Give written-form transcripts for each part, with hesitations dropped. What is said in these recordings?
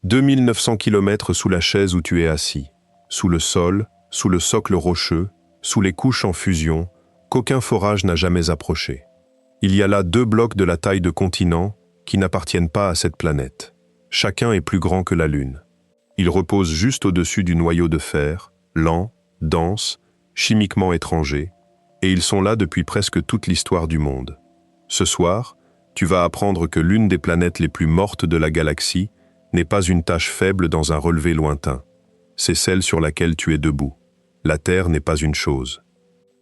2900 kilomètres sous la chaise où tu es assis, sous le sol, sous le socle rocheux, sous les couches en fusion, qu'aucun forage n'a jamais approché. Il y a là 2 blocs de la taille de continents qui n'appartiennent pas à cette planète. Chacun est plus grand que la Lune. Ils reposent juste au-dessus du noyau de fer, lent, dense, chimiquement étranger, et ils sont là depuis presque toute l'histoire du monde. Ce soir, tu vas apprendre que l'une des planètes les plus mortes de la galaxie n'est pas une tache faible dans un relevé lointain. C'est celle sur laquelle tu es debout. La Terre n'est pas une chose.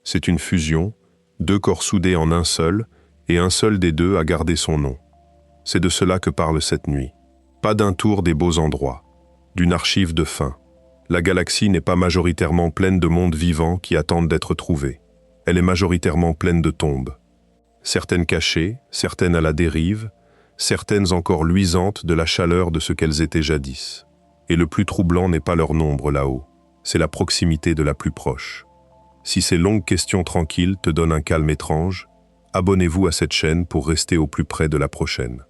C'est une fusion, 2 corps soudés en un seul, et un seul des 2 a gardé son nom. C'est de cela que parle cette nuit. Pas d'un tour des beaux endroits, d'une archive de fin. La galaxie n'est pas majoritairement pleine de mondes vivants qui attendent d'être trouvés. Elle est majoritairement pleine de tombes. Certaines cachées, certaines à la dérive, certaines encore luisantes de la chaleur de ce qu'elles étaient jadis. Et le plus troublant n'est pas leur nombre là-haut, c'est la proximité de la plus proche. Si ces longues questions tranquilles te donnent un calme étrange, abonnez-vous à cette chaîne pour rester au plus près de la prochaine.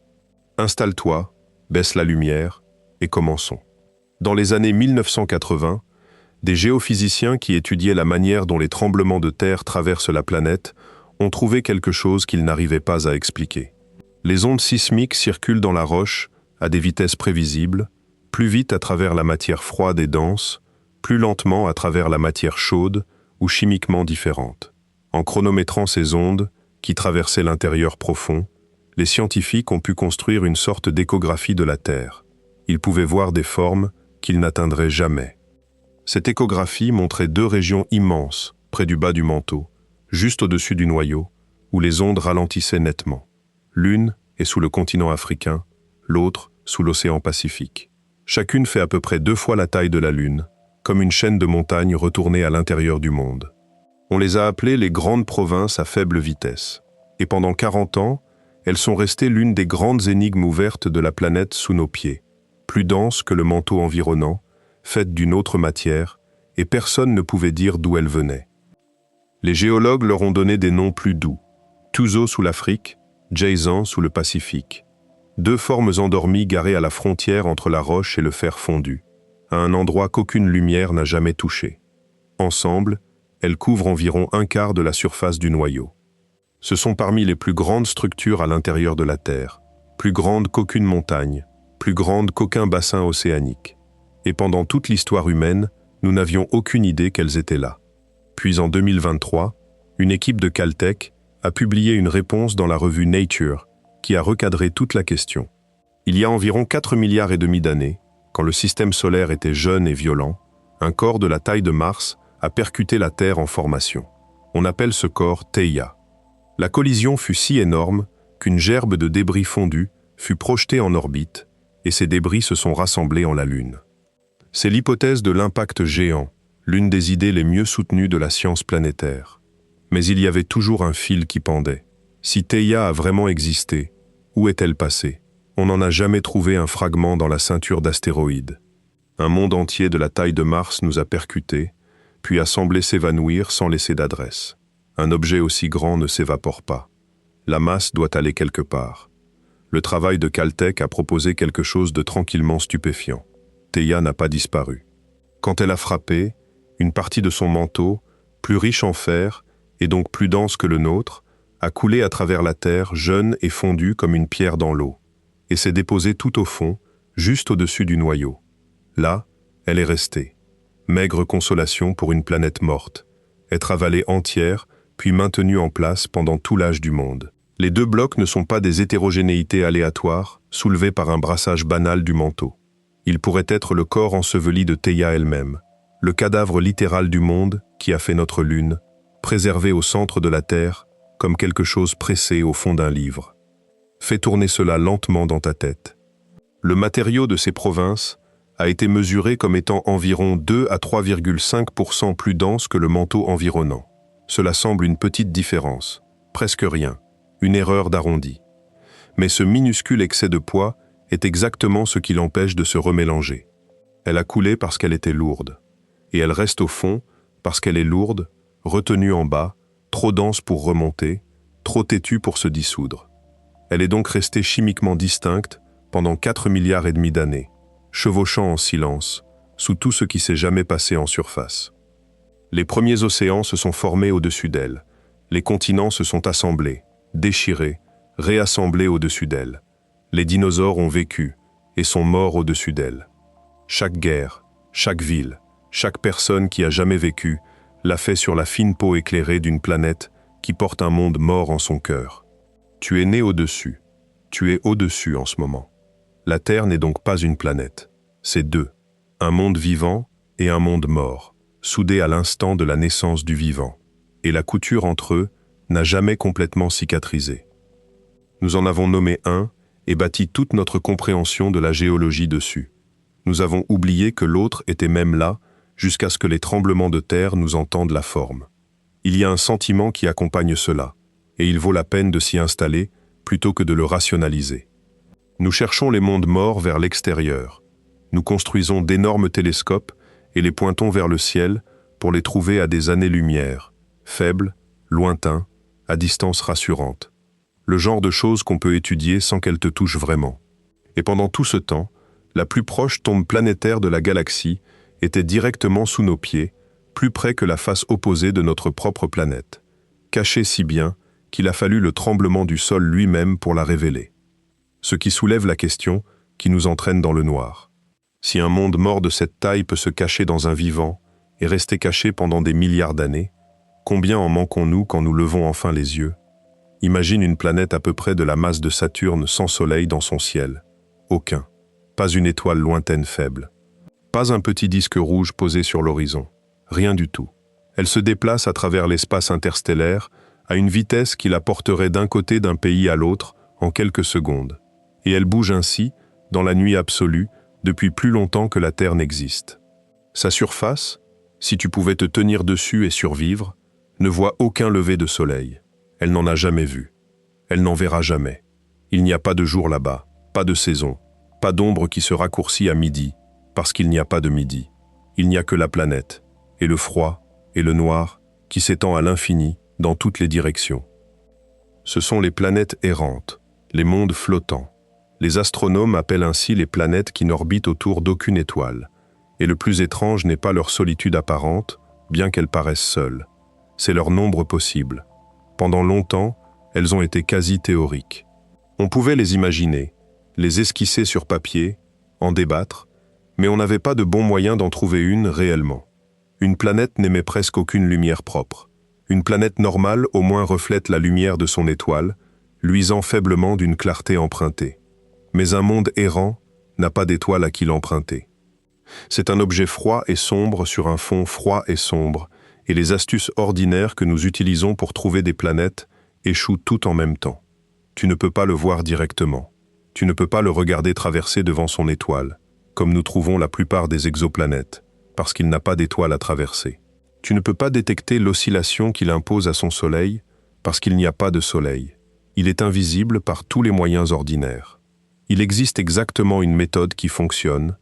Installe-toi, baisse la lumière et commençons. Dans les années 1980, des géophysiciens qui étudiaient la manière dont les tremblements de terre traversent la planète ont trouvé quelque chose qu'ils n'arrivaient pas à expliquer. Les ondes sismiques circulent dans la roche à des vitesses prévisibles, plus vite à travers la matière froide et dense, plus lentement à travers la matière chaude ou chimiquement différente. En chronométrant ces ondes, qui traversaient l'intérieur profond, les scientifiques ont pu construire une sorte d'échographie de la Terre. Ils pouvaient voir des formes qu'ils n'atteindraient jamais. Cette échographie montrait 2 régions immenses, près du bas du manteau, juste au-dessus du noyau, où les ondes ralentissaient nettement. L'une est sous le continent africain, l'autre sous l'océan Pacifique. Chacune fait à peu près 2 fois la taille de la Lune, comme une chaîne de montagnes retournée à l'intérieur du monde. On les a appelées les grandes provinces à faible vitesse. Et pendant 40 ans, elles sont restées l'une des grandes énigmes ouvertes de la planète sous nos pieds, plus dense que le manteau environnant, faite d'une autre matière, et personne ne pouvait dire d'où elle venait. Les géologues leur ont donné des noms plus doux. Tuzo sous l'Afrique, Jayzan sous le Pacifique. 2 formes endormies garées à la frontière entre la roche et le fer fondu, à un endroit qu'aucune lumière n'a jamais touché. Ensemble, elles couvrent environ 1/4 de la surface du noyau. Ce sont parmi les plus grandes structures à l'intérieur de la Terre, plus grandes qu'aucune montagne, plus grandes qu'aucun bassin océanique. Et pendant toute l'histoire humaine, nous n'avions aucune idée qu'elles étaient là. Puis en 2023, une équipe de Caltech a publié une réponse dans la revue Nature qui a recadré toute la question. Il y a environ 4,5 milliards d'années, quand le système solaire était jeune et violent, un corps de la taille de Mars a percuté la Terre en formation. On appelle ce corps Theia. La collision fut si énorme qu'une gerbe de débris fondus fut projetée en orbite et ces débris se sont rassemblés en la Lune. C'est l'hypothèse de l'impact géant, l'une des idées les mieux soutenues de la science planétaire. Mais il y avait toujours un fil qui pendait. Si Theia a vraiment existé, où est-elle passée? On n'en a jamais trouvé un fragment dans la ceinture d'astéroïdes. Un monde entier de la taille de Mars nous a percutés, puis a semblé s'évanouir sans laisser d'adresse. Un objet aussi grand ne s'évapore pas. La masse doit aller quelque part. Le travail de Caltech a proposé quelque chose de tranquillement stupéfiant. Theia n'a pas disparu. Quand elle a frappé, une partie de son manteau, plus riche en fer et donc plus dense que le nôtre, a coulé à travers la Terre jeune et fondue comme une pierre dans l'eau, et s'est déposée tout au fond, juste au-dessus du noyau. Là, elle est restée. Maigre consolation pour une planète morte, être avalée entière, puis maintenue en place pendant tout l'âge du monde. Les 2 blocs ne sont pas des hétérogénéités aléatoires, soulevées par un brassage banal du manteau. Ils pourraient être le corps enseveli de Theia elle-même, le cadavre littéral du monde qui a fait notre Lune, préservé au centre de la Terre, comme quelque chose pressé au fond d'un livre. Fais tourner cela lentement dans ta tête. Le matériau de ces provinces a été mesuré comme étant environ 2 à 3,5% plus dense que le manteau environnant. Cela semble une petite différence, presque rien, une erreur d'arrondi. Mais ce minuscule excès de poids est exactement ce qui l'empêche de se remélanger. Elle a coulé parce qu'elle était lourde, et elle reste au fond parce qu'elle est lourde, retenue en bas, trop dense pour remonter, trop têtue pour se dissoudre. Elle est donc restée chimiquement distincte pendant 4,5 milliards d'années. chevauchant en silence, sous tout ce qui s'est jamais passé en surface. Les premiers océans se sont formés au-dessus d'elle, les continents se sont assemblés, déchirés, réassemblés au-dessus d'elle. Les dinosaures ont vécu et sont morts au-dessus d'elle. Chaque guerre, chaque ville, chaque personne qui a jamais vécu l'a fait sur la fine peau éclairée d'une planète qui porte un monde mort en son cœur. Tu es né au-dessus. Tu es au-dessus en ce moment. La Terre n'est donc pas une planète. C'est deux. Un monde vivant et un monde mort, soudés à l'instant de la naissance du vivant. Et la couture entre eux n'a jamais complètement cicatrisé. Nous en avons nommé un et bâti toute notre compréhension de la géologie dessus. Nous avons oublié que l'autre était même là, jusqu'à ce que les tremblements de terre nous en tendent la forme. Il y a un sentiment qui accompagne cela, et il vaut la peine de s'y installer plutôt que de le rationaliser. Nous cherchons les mondes morts vers l'extérieur. Nous construisons d'énormes télescopes et les pointons vers le ciel pour les trouver à des années-lumière, faibles, lointains, à distance rassurante. Le genre de choses qu'on peut étudier sans qu'elles te touchent vraiment. Et pendant tout ce temps, la plus proche tombe planétaire de la galaxie était directement sous nos pieds, plus près que la face opposée de notre propre planète, cachée si bien qu'il a fallu le tremblement du sol lui-même pour la révéler. Ce qui soulève la question qui nous entraîne dans le noir. Si un monde mort de cette taille peut se cacher dans un vivant et rester caché pendant des milliards d'années, combien en manquons-nous quand nous levons enfin les yeux? Imagine une planète à peu près de la masse de Saturne sans soleil dans son ciel. Aucun. Pas une étoile lointaine faible. Pas un petit disque rouge posé sur l'horizon. Rien du tout. Elle se déplace à travers l'espace interstellaire à une vitesse qui la porterait d'un côté d'un pays à l'autre en quelques secondes. Et elle bouge ainsi, dans la nuit absolue, depuis plus longtemps que la Terre n'existe. Sa surface, si tu pouvais te tenir dessus et survivre, ne voit aucun lever de soleil. Elle n'en a jamais vu. Elle n'en verra jamais. Il n'y a pas de jour là-bas, pas de saison, pas d'ombre qui se raccourcit à midi, parce qu'il n'y a pas de midi. Il n'y a que la planète, et le froid, et le noir, qui s'étend à l'infini, dans toutes les directions. Ce sont les planètes errantes, les mondes flottants. Les astronomes appellent ainsi les planètes qui n'orbitent autour d'aucune étoile. Et le plus étrange n'est pas leur solitude apparente, bien qu'elles paraissent seules. C'est leur nombre possible. Pendant longtemps, elles ont été quasi théoriques. On pouvait les imaginer, les esquisser sur papier, en débattre, mais on n'avait pas de bon moyen d'en trouver une réellement. Une planète n'émet presque aucune lumière propre. Une planète normale au moins reflète la lumière de son étoile, luisant faiblement d'une clarté empruntée. Mais un monde errant n'a pas d'étoile à qui l'emprunter. C'est un objet froid et sombre sur un fond froid et sombre, et les astuces ordinaires que nous utilisons pour trouver des planètes échouent tout en même temps. Tu ne peux pas le voir directement. Tu ne peux pas le regarder traverser devant son étoile, comme nous trouvons la plupart des exoplanètes, parce qu'il n'a pas d'étoile à traverser. Tu ne peux pas détecter l'oscillation qu'il impose à son soleil, parce qu'il n'y a pas de soleil. Il est invisible par tous les moyens ordinaires. Il existe exactement une méthode qui fonctionne,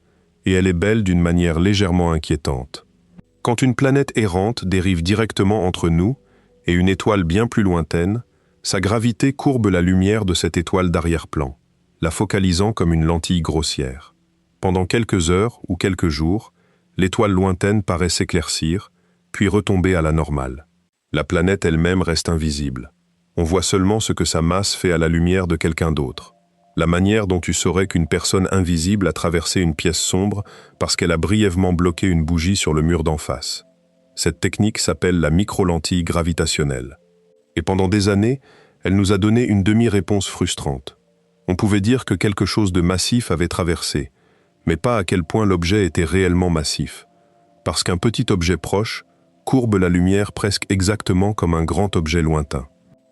et elle est belle d'une manière légèrement inquiétante. Quand une planète errante dérive directement entre nous et une étoile bien plus lointaine, sa gravité courbe la lumière de cette étoile d'arrière-plan, la focalisant comme une lentille grossière. Pendant quelques heures ou quelques jours, l'étoile lointaine paraît s'éclaircir, puis retomber à la normale. La planète elle-même reste invisible. On voit seulement ce que sa masse fait à la lumière de quelqu'un d'autre. La manière dont tu saurais qu'une personne invisible a traversé une pièce sombre parce qu'elle a brièvement bloqué une bougie sur le mur d'en face. Cette technique s'appelle la micro-lentille gravitationnelle. Et pendant des années, elle nous a donné une demi-réponse frustrante. On pouvait dire que quelque chose de massif avait traversé, mais pas à quel point l'objet était réellement massif. Parce qu'un petit objet proche courbe la lumière presque exactement comme un grand objet lointain.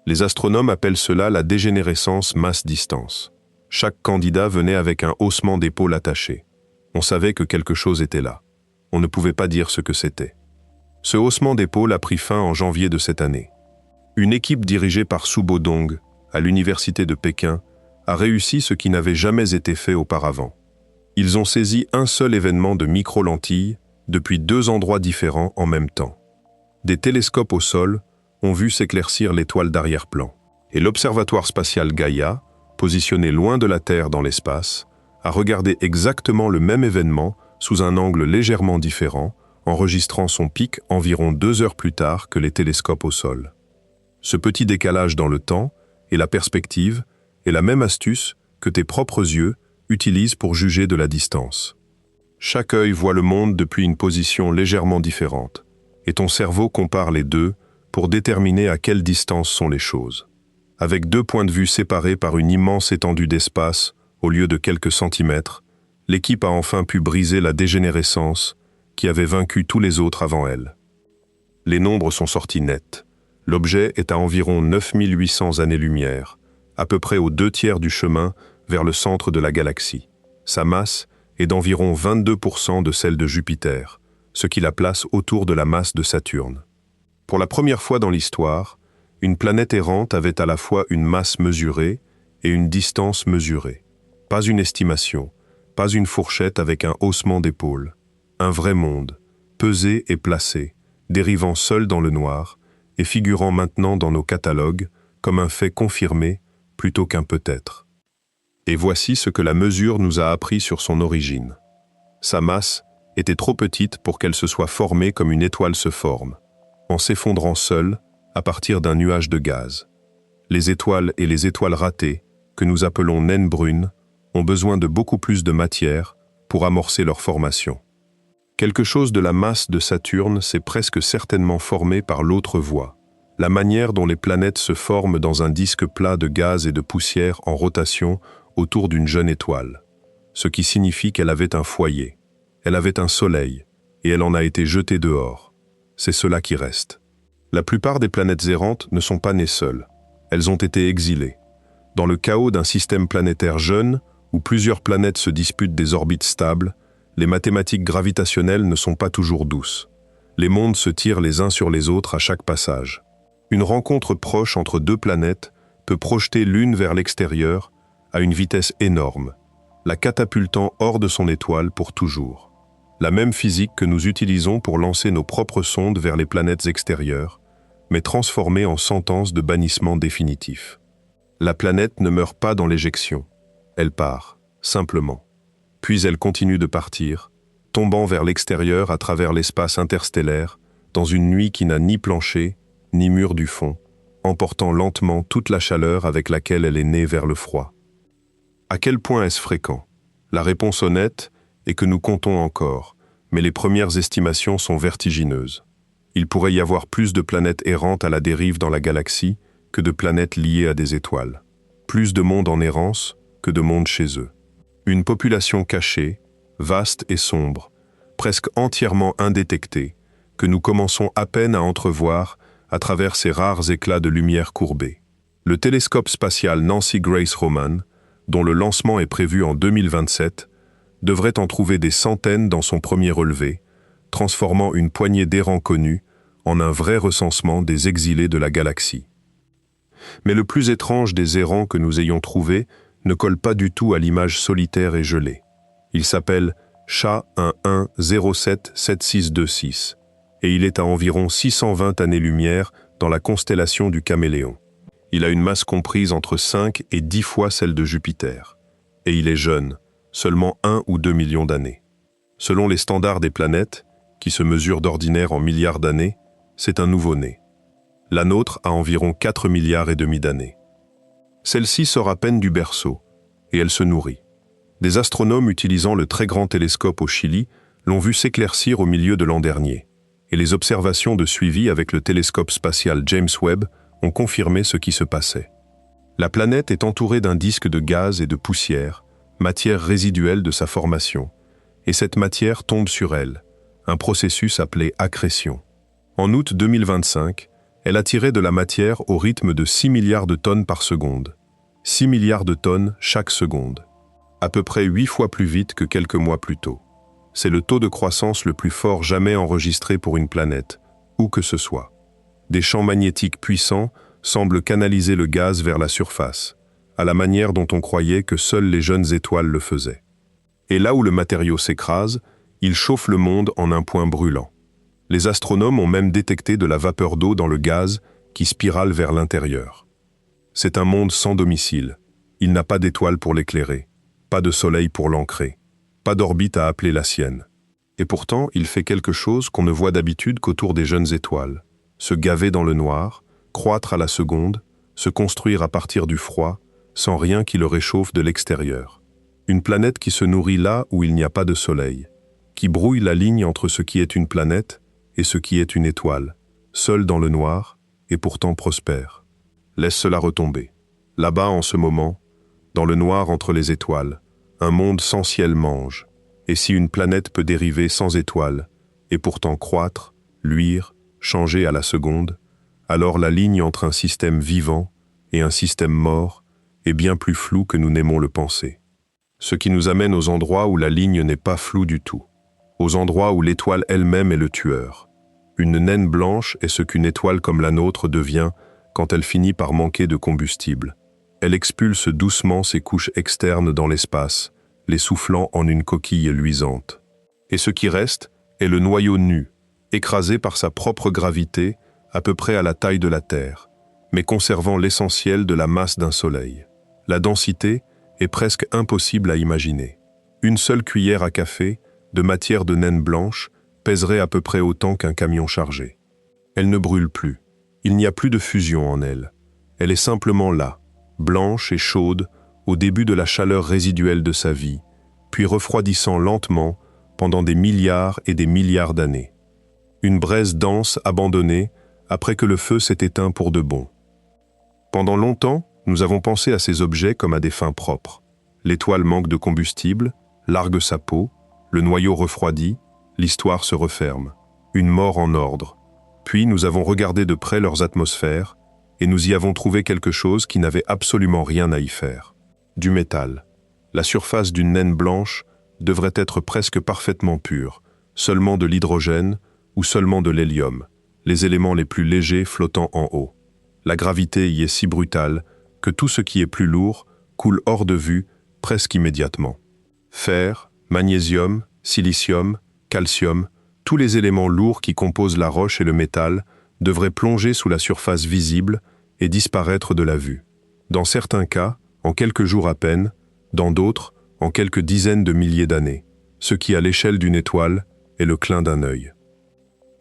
Les astronomes appellent cela la dégénérescence masse-distance. Chaque candidat venait avec un haussement d'épaule attaché. On savait que quelque chose était là. On ne pouvait pas dire ce que c'était. Ce haussement d'épaule a pris fin en janvier de cette année. Une équipe dirigée par Subo Dong, à l'université de Pékin, a réussi ce qui n'avait jamais été fait auparavant. Ils ont saisi un seul événement de micro-lentille depuis 2 endroits différents en même temps. Des télescopes au sol ont vu s'éclaircir l'étoile d'arrière-plan. Et l'observatoire spatial Gaïa, positionné loin de la Terre dans l'espace, à regarder exactement le même événement sous un angle légèrement différent, enregistrant son pic environ 2 heures plus tard que les télescopes au sol. Ce petit décalage dans le temps et la perspective est la même astuce que tes propres yeux utilisent pour juger de la distance. Chaque œil voit le monde depuis une position légèrement différente, et ton cerveau compare les deux pour déterminer à quelle distance sont les choses. Avec 2 points de vue séparés par une immense étendue d'espace, au lieu de quelques centimètres, l'équipe a enfin pu briser la dégénérescence qui avait vaincu tous les autres avant elle. Les nombres sont sortis nets. L'objet est à environ 9800 années-lumière, à peu près aux 2/3 du chemin vers le centre de la galaxie. Sa masse est d'environ 22% de celle de Jupiter, ce qui la place autour de la masse de Saturne. Pour la première fois dans l'histoire, une planète errante avait à la fois une masse mesurée et une distance mesurée. Pas une estimation, pas une fourchette avec un haussement d'épaule. Un vrai monde, pesé et placé, dérivant seul dans le noir et figurant maintenant dans nos catalogues comme un fait confirmé plutôt qu'un peut-être. Et voici ce que la mesure nous a appris sur son origine. Sa masse était trop petite pour qu'elle se soit formée comme une étoile se forme, en s'effondrant seule à partir d'un nuage de gaz. Les étoiles et les étoiles ratées, que nous appelons naines brunes, ont besoin de beaucoup plus de matière pour amorcer leur formation. Quelque chose de la masse de Saturne s'est presque certainement formé par l'autre voie, la manière dont les planètes se forment dans un disque plat de gaz et de poussière en rotation autour d'une jeune étoile, ce qui signifie qu'elle avait un foyer, elle avait un soleil, et elle en a été jetée dehors. C'est cela qui reste. La plupart des planètes errantes ne sont pas nées seules, elles ont été exilées. Dans le chaos d'un système planétaire jeune, où plusieurs planètes se disputent des orbites stables, les mathématiques gravitationnelles ne sont pas toujours douces. Les mondes se tirent les uns sur les autres à chaque passage. Une rencontre proche entre 2 planètes peut projeter l'une vers l'extérieur à une vitesse énorme, la catapultant hors de son étoile pour toujours. La même physique que nous utilisons pour lancer nos propres sondes vers les planètes extérieures, mais transformée en sentence de bannissement définitif. La planète ne meurt pas dans l'éjection, elle part, simplement. Puis elle continue de partir, tombant vers l'extérieur à travers l'espace interstellaire, dans une nuit qui n'a ni plancher, ni mur du fond, emportant lentement toute la chaleur avec laquelle elle est née vers le froid. À quel point est-ce fréquent? La réponse honnête est que nous comptons encore, mais les premières estimations sont vertigineuses. Il pourrait y avoir plus de planètes errantes à la dérive dans la galaxie que de planètes liées à des étoiles. Plus de mondes en errance que de mondes chez eux. Une population cachée, vaste et sombre, presque entièrement indétectée, que nous commençons à peine à entrevoir à travers ces rares éclats de lumière courbés. Le télescope spatial Nancy Grace Roman, dont le lancement est prévu en 2027, devrait en trouver des centaines dans son premier relevé, transformant une poignée d'errants connus en un vrai recensement des exilés de la galaxie. Mais le plus étrange des errants que nous ayons trouvés ne colle pas du tout à l'image solitaire et gelée. Il s'appelle SHA 11077626 et il est à environ 620 années-lumière dans la constellation du Caméléon. Il a une masse comprise entre 5 et 10 fois celle de Jupiter. Et il est jeune, seulement 1 ou 2 millions d'années. Selon les standards des planètes, qui se mesurent d'ordinaire en milliards d'années, c'est un nouveau-né. La nôtre a environ 4 milliards et demi d'années. Celle-ci sort à peine du berceau, et elle se nourrit. Des astronomes utilisant le très grand télescope au Chili l'ont vu s'éclaircir au milieu de l'an dernier, et les observations de suivi avec le télescope spatial James Webb ont confirmé ce qui se passait. La planète est entourée d'un disque de gaz et de poussière, matière résiduelle de sa formation, et cette matière tombe sur elle, un processus appelé accrétion. En août 2025, elle attirait de la matière au rythme de 6 milliards de tonnes par seconde. 6 milliards de tonnes chaque seconde. À peu près 8 fois plus vite que quelques mois plus tôt. C'est le taux de croissance le plus fort jamais enregistré pour une planète, où que ce soit. Des champs magnétiques puissants semblent canaliser le gaz vers la surface, à la manière dont on croyait que seules les jeunes étoiles le faisaient. Et là où le matériau s'écrase, il chauffe le monde en un point brûlant. Les astronomes ont même détecté de la vapeur d'eau dans le gaz qui spirale vers l'intérieur. C'est un monde sans domicile. Il n'a pas d'étoiles pour l'éclairer. pas de soleil pour l'ancrer, pas d'orbite à appeler la sienne. Et pourtant, il fait quelque chose qu'on ne voit d'habitude qu'autour des jeunes étoiles, se gaver dans le noir, croître à la seconde, se construire à partir du froid, sans rien qui le réchauffe de l'extérieur. Une planète qui se nourrit là où il n'y a pas de soleil, qui brouille la ligne entre ce qui est une planète et ce qui est une étoile, seule dans le noir et pourtant prospère. Laisse cela retomber. Là-bas, en ce moment, dans le noir entre les étoiles, un monde sans ciel mange. Et si une planète peut dériver sans étoiles, et pourtant croître, luire, changer à la seconde, alors la ligne entre un système vivant et un système mort est bien plus floue que nous n'aimons le penser. Ce qui nous amène aux endroits où la ligne n'est pas floue du tout, aux endroits où l'étoile elle-même est le tueur. Une naine blanche est ce qu'une étoile comme la nôtre devient quand elle finit par manquer de combustible. Elle expulse doucement ses couches externes dans l'espace, les soufflant en une coquille luisante. Et ce qui reste est le noyau nu, écrasé par sa propre gravité, à peu près à la taille de la Terre, mais conservant l'essentiel de la masse d'un soleil. La densité est presque impossible à imaginer. Une seule cuillère à café, de matière de naine blanche, pèserait à peu près autant qu'un camion chargé. Elle ne brûle plus. Il n'y a plus de fusion en elle. Elle est simplement là, blanche et chaude, au début de la chaleur résiduelle de sa vie, puis refroidissant lentement pendant des milliards et des milliards d'années. Une braise dense abandonnée après que le feu s'est éteint pour de bon. Pendant longtemps, nous avons pensé à ces objets comme à des fins propres. L'étoile manque de combustible, largue sa peau, le noyau refroidit, l'histoire se referme. Une mort en ordre. Puis nous avons regardé de près leurs atmosphères et nous y avons trouvé quelque chose qui n'avait absolument rien à y faire. Du métal. La surface d'une naine blanche devrait être presque parfaitement pure, seulement de l'hydrogène ou seulement de l'hélium, les éléments les plus légers flottant en haut. La gravité y est si brutale que tout ce qui est plus lourd coule hors de vue presque immédiatement. Fer, magnésium, silicium, calcium, tous les éléments lourds qui composent la roche et le métal devraient plonger sous la surface visible et disparaître de la vue. Dans certains cas, en quelques jours à peine, dans d'autres, en quelques dizaines de milliers d'années, ce qui, à l'échelle d'une étoile, est le clin d'un œil.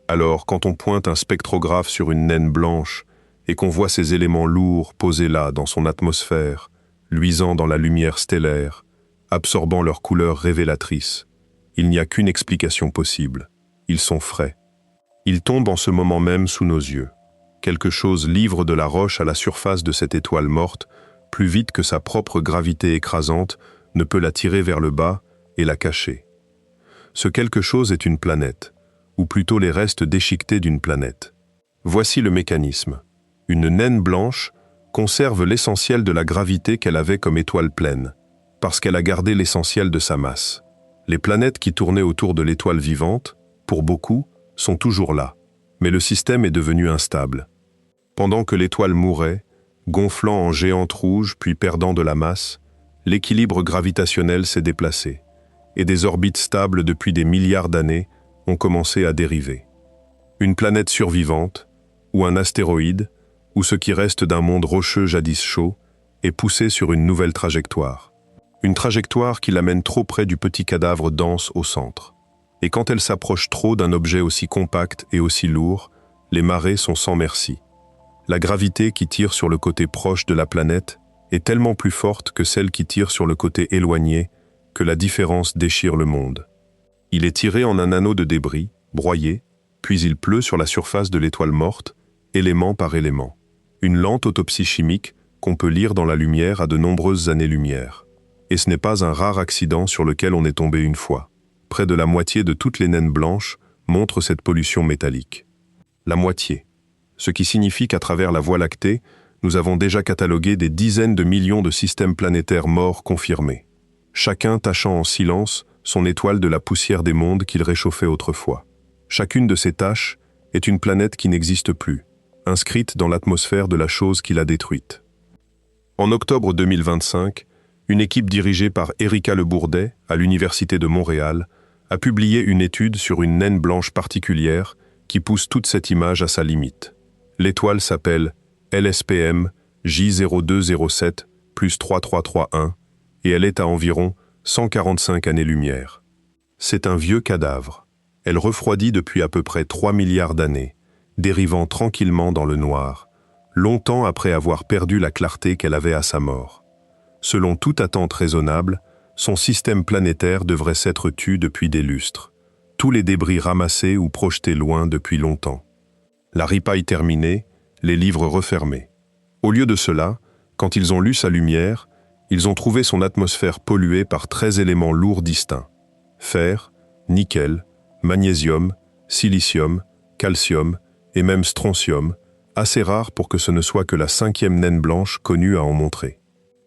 Alors, quand on pointe un spectrographe sur une naine blanche et qu'on voit ces éléments lourds posés là, dans son atmosphère, luisant dans la lumière stellaire, absorbant leur couleur révélatrice, il n'y a qu'une explication possible. Ils sont frais. Ils tombent en ce moment même sous nos yeux. Quelque chose livre de la roche à la surface de cette étoile morte, plus vite que sa propre gravité écrasante ne peut la tirer vers le bas et la cacher. Ce quelque chose est une planète, ou plutôt les restes déchiquetés d'une planète. Voici le mécanisme. Une naine blanche conserve l'essentiel de la gravité qu'elle avait comme étoile pleine, parce qu'elle a gardé l'essentiel de sa masse. Les planètes qui tournaient autour de l'étoile vivante, pour beaucoup, sont toujours là, mais le système est devenu instable. Pendant que l'étoile mourait, gonflant en géante rouge puis perdant de la masse, l'équilibre gravitationnel s'est déplacé, et des orbites stables depuis des milliards d'années ont commencé à dériver. Une planète survivante, ou un astéroïde, ou ce qui reste d'un monde rocheux jadis chaud, est poussé sur une nouvelle trajectoire. Une trajectoire qui l'amène trop près du petit cadavre dense au centre. Et quand elle s'approche trop d'un objet aussi compact et aussi lourd, les marées sont sans merci. La gravité qui tire sur le côté proche de la planète est tellement plus forte que celle qui tire sur le côté éloigné que la différence déchire le monde. Il est tiré en un anneau de débris, broyé, puis il pleut sur la surface de l'étoile morte, élément par élément. Une lente autopsie chimique qu'on peut lire dans la lumière à de nombreuses années-lumière. Et ce n'est pas un rare accident sur lequel on est tombé une fois. Près de la moitié de toutes les naines blanches montrent cette pollution métallique. La moitié. Ce qui signifie qu'à travers la Voie lactée, nous avons déjà catalogué des dizaines de millions de systèmes planétaires morts confirmés, chacun tachant en silence son étoile de la poussière des mondes qu'il réchauffait autrefois. Chacune de ces taches est une planète qui n'existe plus, inscrite dans l'atmosphère de la chose qui l'a détruite. En octobre 2025, une équipe dirigée par Erika Le Bourdet, à l'Université de Montréal, a publié une étude sur une naine blanche particulière qui pousse toute cette image à sa limite. L'étoile s'appelle LSPM J0207 + 3331 et elle est à environ 145 années-lumière. C'est un vieux cadavre. Elle refroidit depuis à peu près 3 milliards d'années, dérivant tranquillement dans le noir, longtemps après avoir perdu la clarté qu'elle avait à sa mort. Selon toute attente raisonnable, son système planétaire devrait s'être tu depuis des lustres, tous les débris ramassés ou projetés loin depuis longtemps. La ripaille terminée, les livres refermés. Au lieu de cela, quand ils ont lu sa lumière, ils ont trouvé son atmosphère polluée par 13 éléments lourds distincts. Fer, nickel, magnésium, silicium, calcium et même strontium, assez rares pour que ce ne soit que la 5e naine blanche connue à en montrer.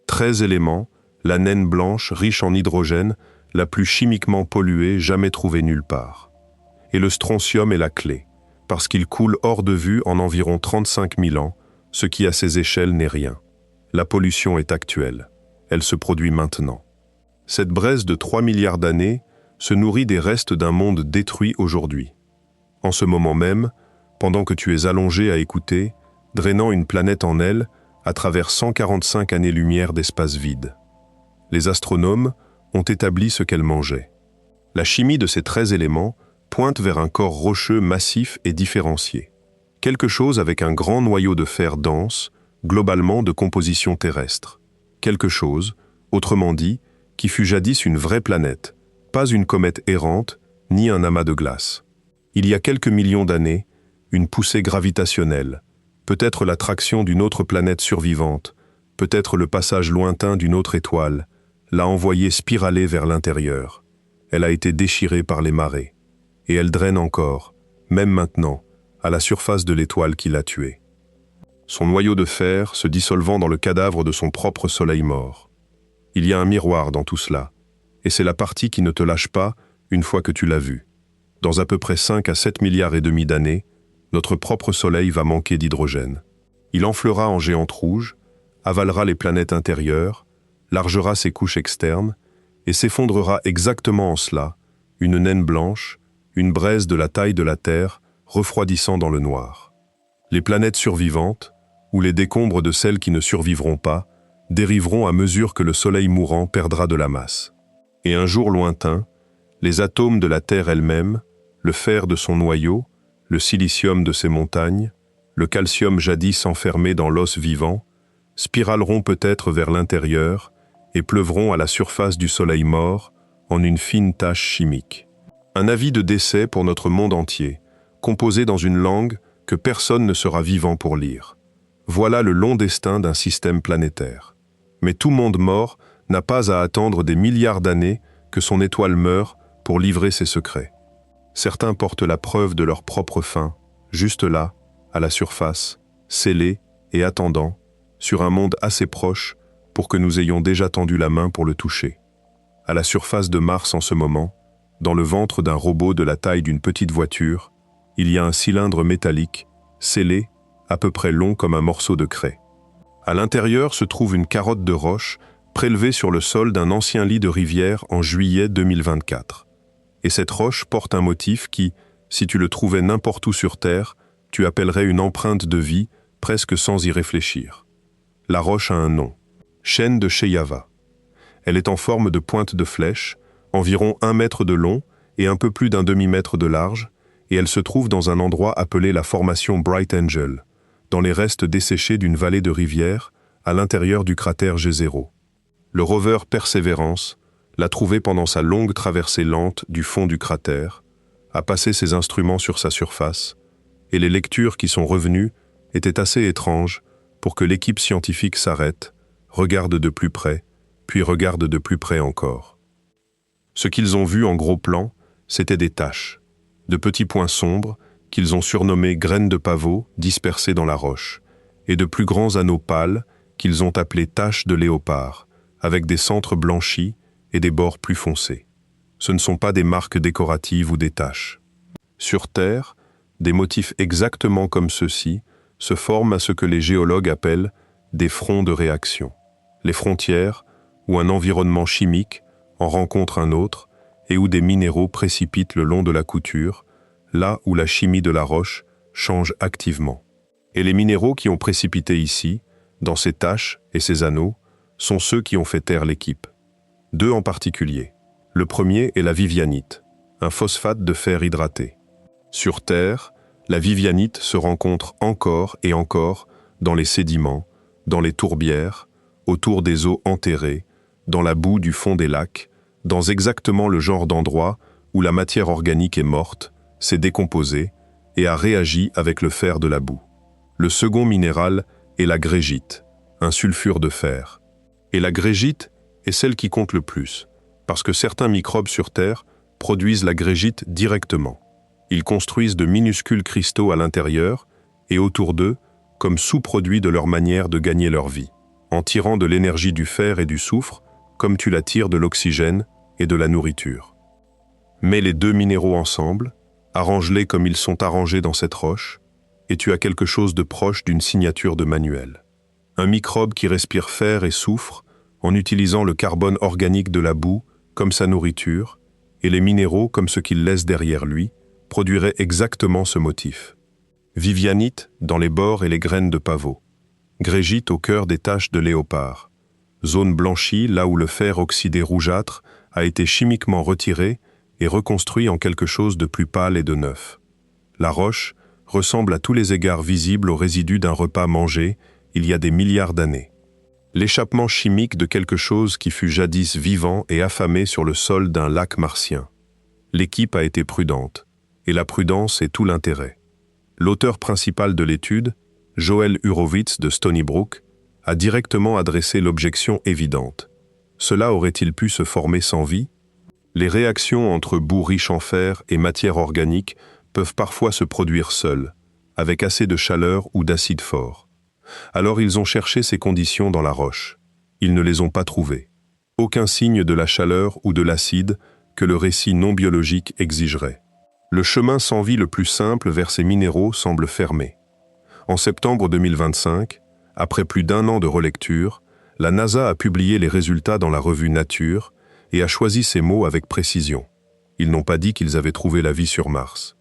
13 éléments, la naine blanche riche en hydrogène, la plus chimiquement polluée jamais trouvée nulle part. Et le strontium est la clé, parce qu'il coule hors de vue en environ 35 000 ans, ce qui à ces échelles n'est rien. La pollution est actuelle, elle se produit maintenant. Cette braise de 3 milliards d'années se nourrit des restes d'un monde détruit aujourd'hui. En ce moment même, pendant que tu es allongé à écouter, drainant une planète en elle, à travers 145 années-lumière d'espace vide. Les astronomes ont établi ce qu'elle mangeait. La chimie de ces 13 éléments pointe vers un corps rocheux massif et différencié. Quelque chose avec un grand noyau de fer dense, globalement de composition terrestre. Quelque chose, autrement dit, qui fut jadis une vraie planète, pas une comète errante, ni un amas de glace. Il y a quelques millions d'années, une poussée gravitationnelle, peut-être l'attraction d'une autre planète survivante, peut-être le passage lointain d'une autre étoile, l'a envoyée spiraler vers l'intérieur. Elle a été déchirée par les marées. Et elle draine encore, même maintenant, à la surface de l'étoile qui l'a tuée. Son noyau de fer se dissolvant dans le cadavre de son propre soleil mort. Il y a un miroir dans tout cela, et c'est la partie qui ne te lâche pas une fois que tu l'as vu. Dans à peu près 5 à 7 milliards et demi d'années, notre propre soleil va manquer d'hydrogène. Il enflera en géante rouge, avalera les planètes intérieures, largera ses couches externes, et s'effondrera exactement en cela, une naine blanche, une braise de la taille de la Terre, refroidissant dans le noir. Les planètes survivantes, ou les décombres de celles qui ne survivront pas, dériveront à mesure que le Soleil mourant perdra de la masse. Et un jour lointain, les atomes de la Terre elle-même, le fer de son noyau, le silicium de ses montagnes, le calcium jadis enfermé dans l'os vivant, spiraleront peut-être vers l'intérieur et pleuvront à la surface du Soleil mort en une fine tache chimique. Un avis de décès pour notre monde entier, composé dans une langue que personne ne sera vivant pour lire. Voilà le long destin d'un système planétaire. Mais tout monde mort n'a pas à attendre des milliards d'années que son étoile meure pour livrer ses secrets. Certains portent la preuve de leur propre fin, juste là, à la surface, scellés et attendant, sur un monde assez proche pour que nous ayons déjà tendu la main pour le toucher. À la surface de Mars en ce moment, dans le ventre d'un robot de la taille d'une petite voiture, il y a un cylindre métallique, scellé, à peu près long comme un morceau de craie. À l'intérieur se trouve une carotte de roche prélevée sur le sol d'un ancien lit de rivière en juillet 2024. Et cette roche porte un motif qui, si tu le trouvais n'importe où sur Terre, tu appellerais une empreinte de vie presque sans y réfléchir. La roche a un nom, Chaîne de Cheyava. Elle est en forme de pointe de flèche, environ 1 mètre de long et un peu plus d'un demi-mètre de large, et elle se trouve dans un endroit appelé la formation Bright Angel, dans les restes desséchés d'une vallée de rivière, à l'intérieur du cratère G0. Le rover Perseverance l'a trouvée pendant sa longue traversée lente du fond du cratère, a passé ses instruments sur sa surface, et les lectures qui sont revenues étaient assez étranges pour que l'équipe scientifique s'arrête, regarde de plus près, puis regarde de plus près encore. Ce qu'ils ont vu en gros plan, c'était des taches, de petits points sombres qu'ils ont surnommés graines de pavot dispersées dans la roche, et de plus grands anneaux pâles qu'ils ont appelés taches de léopard, avec des centres blanchis et des bords plus foncés. Ce ne sont pas des marques décoratives ou des taches. Sur Terre, des motifs exactement comme ceux-ci se forment à ce que les géologues appellent des fronts de réaction. Les frontières, où un environnement chimique en rencontre un autre et où des minéraux précipitent le long de la couture, là où la chimie de la roche change activement. Et les minéraux qui ont précipité ici, dans ces taches et ces anneaux, sont ceux qui ont fait taire l'équipe. Deux en particulier. Le premier est la vivianite, un phosphate de fer hydraté. Sur Terre, la vivianite se rencontre encore et encore dans les sédiments, dans les tourbières, autour des eaux enterrées, dans la boue du fond des lacs, dans exactement le genre d'endroit où la matière organique est morte, s'est décomposée et a réagi avec le fer de la boue. Le second minéral est la grégite, un sulfure de fer. Et la grégite est celle qui compte le plus, parce que certains microbes sur Terre produisent la grégite directement. Ils construisent de minuscules cristaux à l'intérieur et autour d'eux, comme sous-produits de leur manière de gagner leur vie, en tirant de l'énergie du fer et du soufre, comme tu la tires de l'oxygène et de la nourriture. Mets les deux minéraux ensemble, arrange-les comme ils sont arrangés dans cette roche, et tu as quelque chose de proche d'une signature de manuel. Un microbe qui respire fer et soufre en utilisant le carbone organique de la boue comme sa nourriture, et les minéraux comme ce qu'il laisse derrière lui, produirait exactement ce motif. Vivianite dans les bords et les graines de pavot. Grégite au cœur des taches de léopard. Zone blanchie là où le fer oxydé rougeâtre a été chimiquement retiré et reconstruit en quelque chose de plus pâle et de neuf. La roche ressemble à tous les égards visibles aux résidus d'un repas mangé il y a des milliards d'années. L'échappement chimique de quelque chose qui fut jadis vivant et affamé sur le sol d'un lac martien. L'équipe a été prudente, et la prudence est tout l'intérêt. L'auteur principal de l'étude, Joel Hurowitz de Stony Brook, a directement adressé l'objection évidente. Cela aurait-il pu se former sans vie? Les réactions entre boue riche en fer et matière organique peuvent parfois se produire seules, avec assez de chaleur ou d'acide fort. Alors ils ont cherché ces conditions dans la roche. Ils ne les ont pas trouvées. Aucun signe de la chaleur ou de l'acide que le récit non biologique exigerait. Le chemin sans vie le plus simple vers ces minéraux semble fermé. En septembre 2025, après plus d'un an de relecture, la NASA a publié les résultats dans la revue Nature et a choisi ces mots avec précision. Ils n'ont pas dit qu'ils avaient trouvé la vie sur Mars.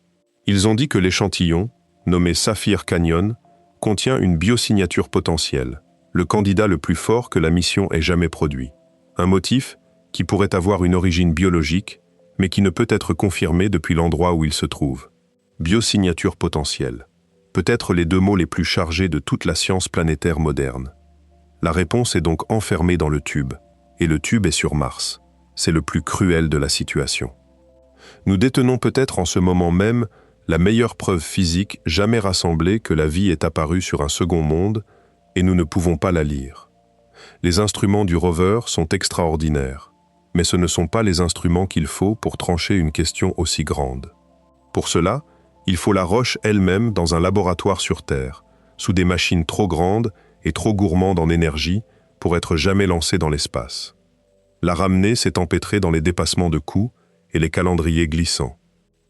Ils ont dit que l'échantillon, nommé Saphir Canyon, contient une biosignature potentielle, le candidat le plus fort que la mission ait jamais produit. Un motif qui pourrait avoir une origine biologique, mais qui ne peut être confirmé depuis l'endroit où il se trouve. Biosignature potentielle. Peut-être les deux mots les plus chargés de toute la science planétaire moderne. La réponse est donc enfermée dans le tube, et le tube est sur Mars. C'est le plus cruel de la situation. Nous détenons peut-être en ce moment même la meilleure preuve physique jamais rassemblée que la vie est apparue sur un second monde, et nous ne pouvons pas la lire. Les instruments du rover sont extraordinaires, mais ce ne sont pas les instruments qu'il faut pour trancher une question aussi grande. Pour cela, il faut la roche elle-même dans un laboratoire sur Terre, sous des machines trop grandes et trop gourmandes en énergie pour être jamais lancée dans l'espace. La ramener s'est empêtrée dans les dépassements de coûts et les calendriers glissants.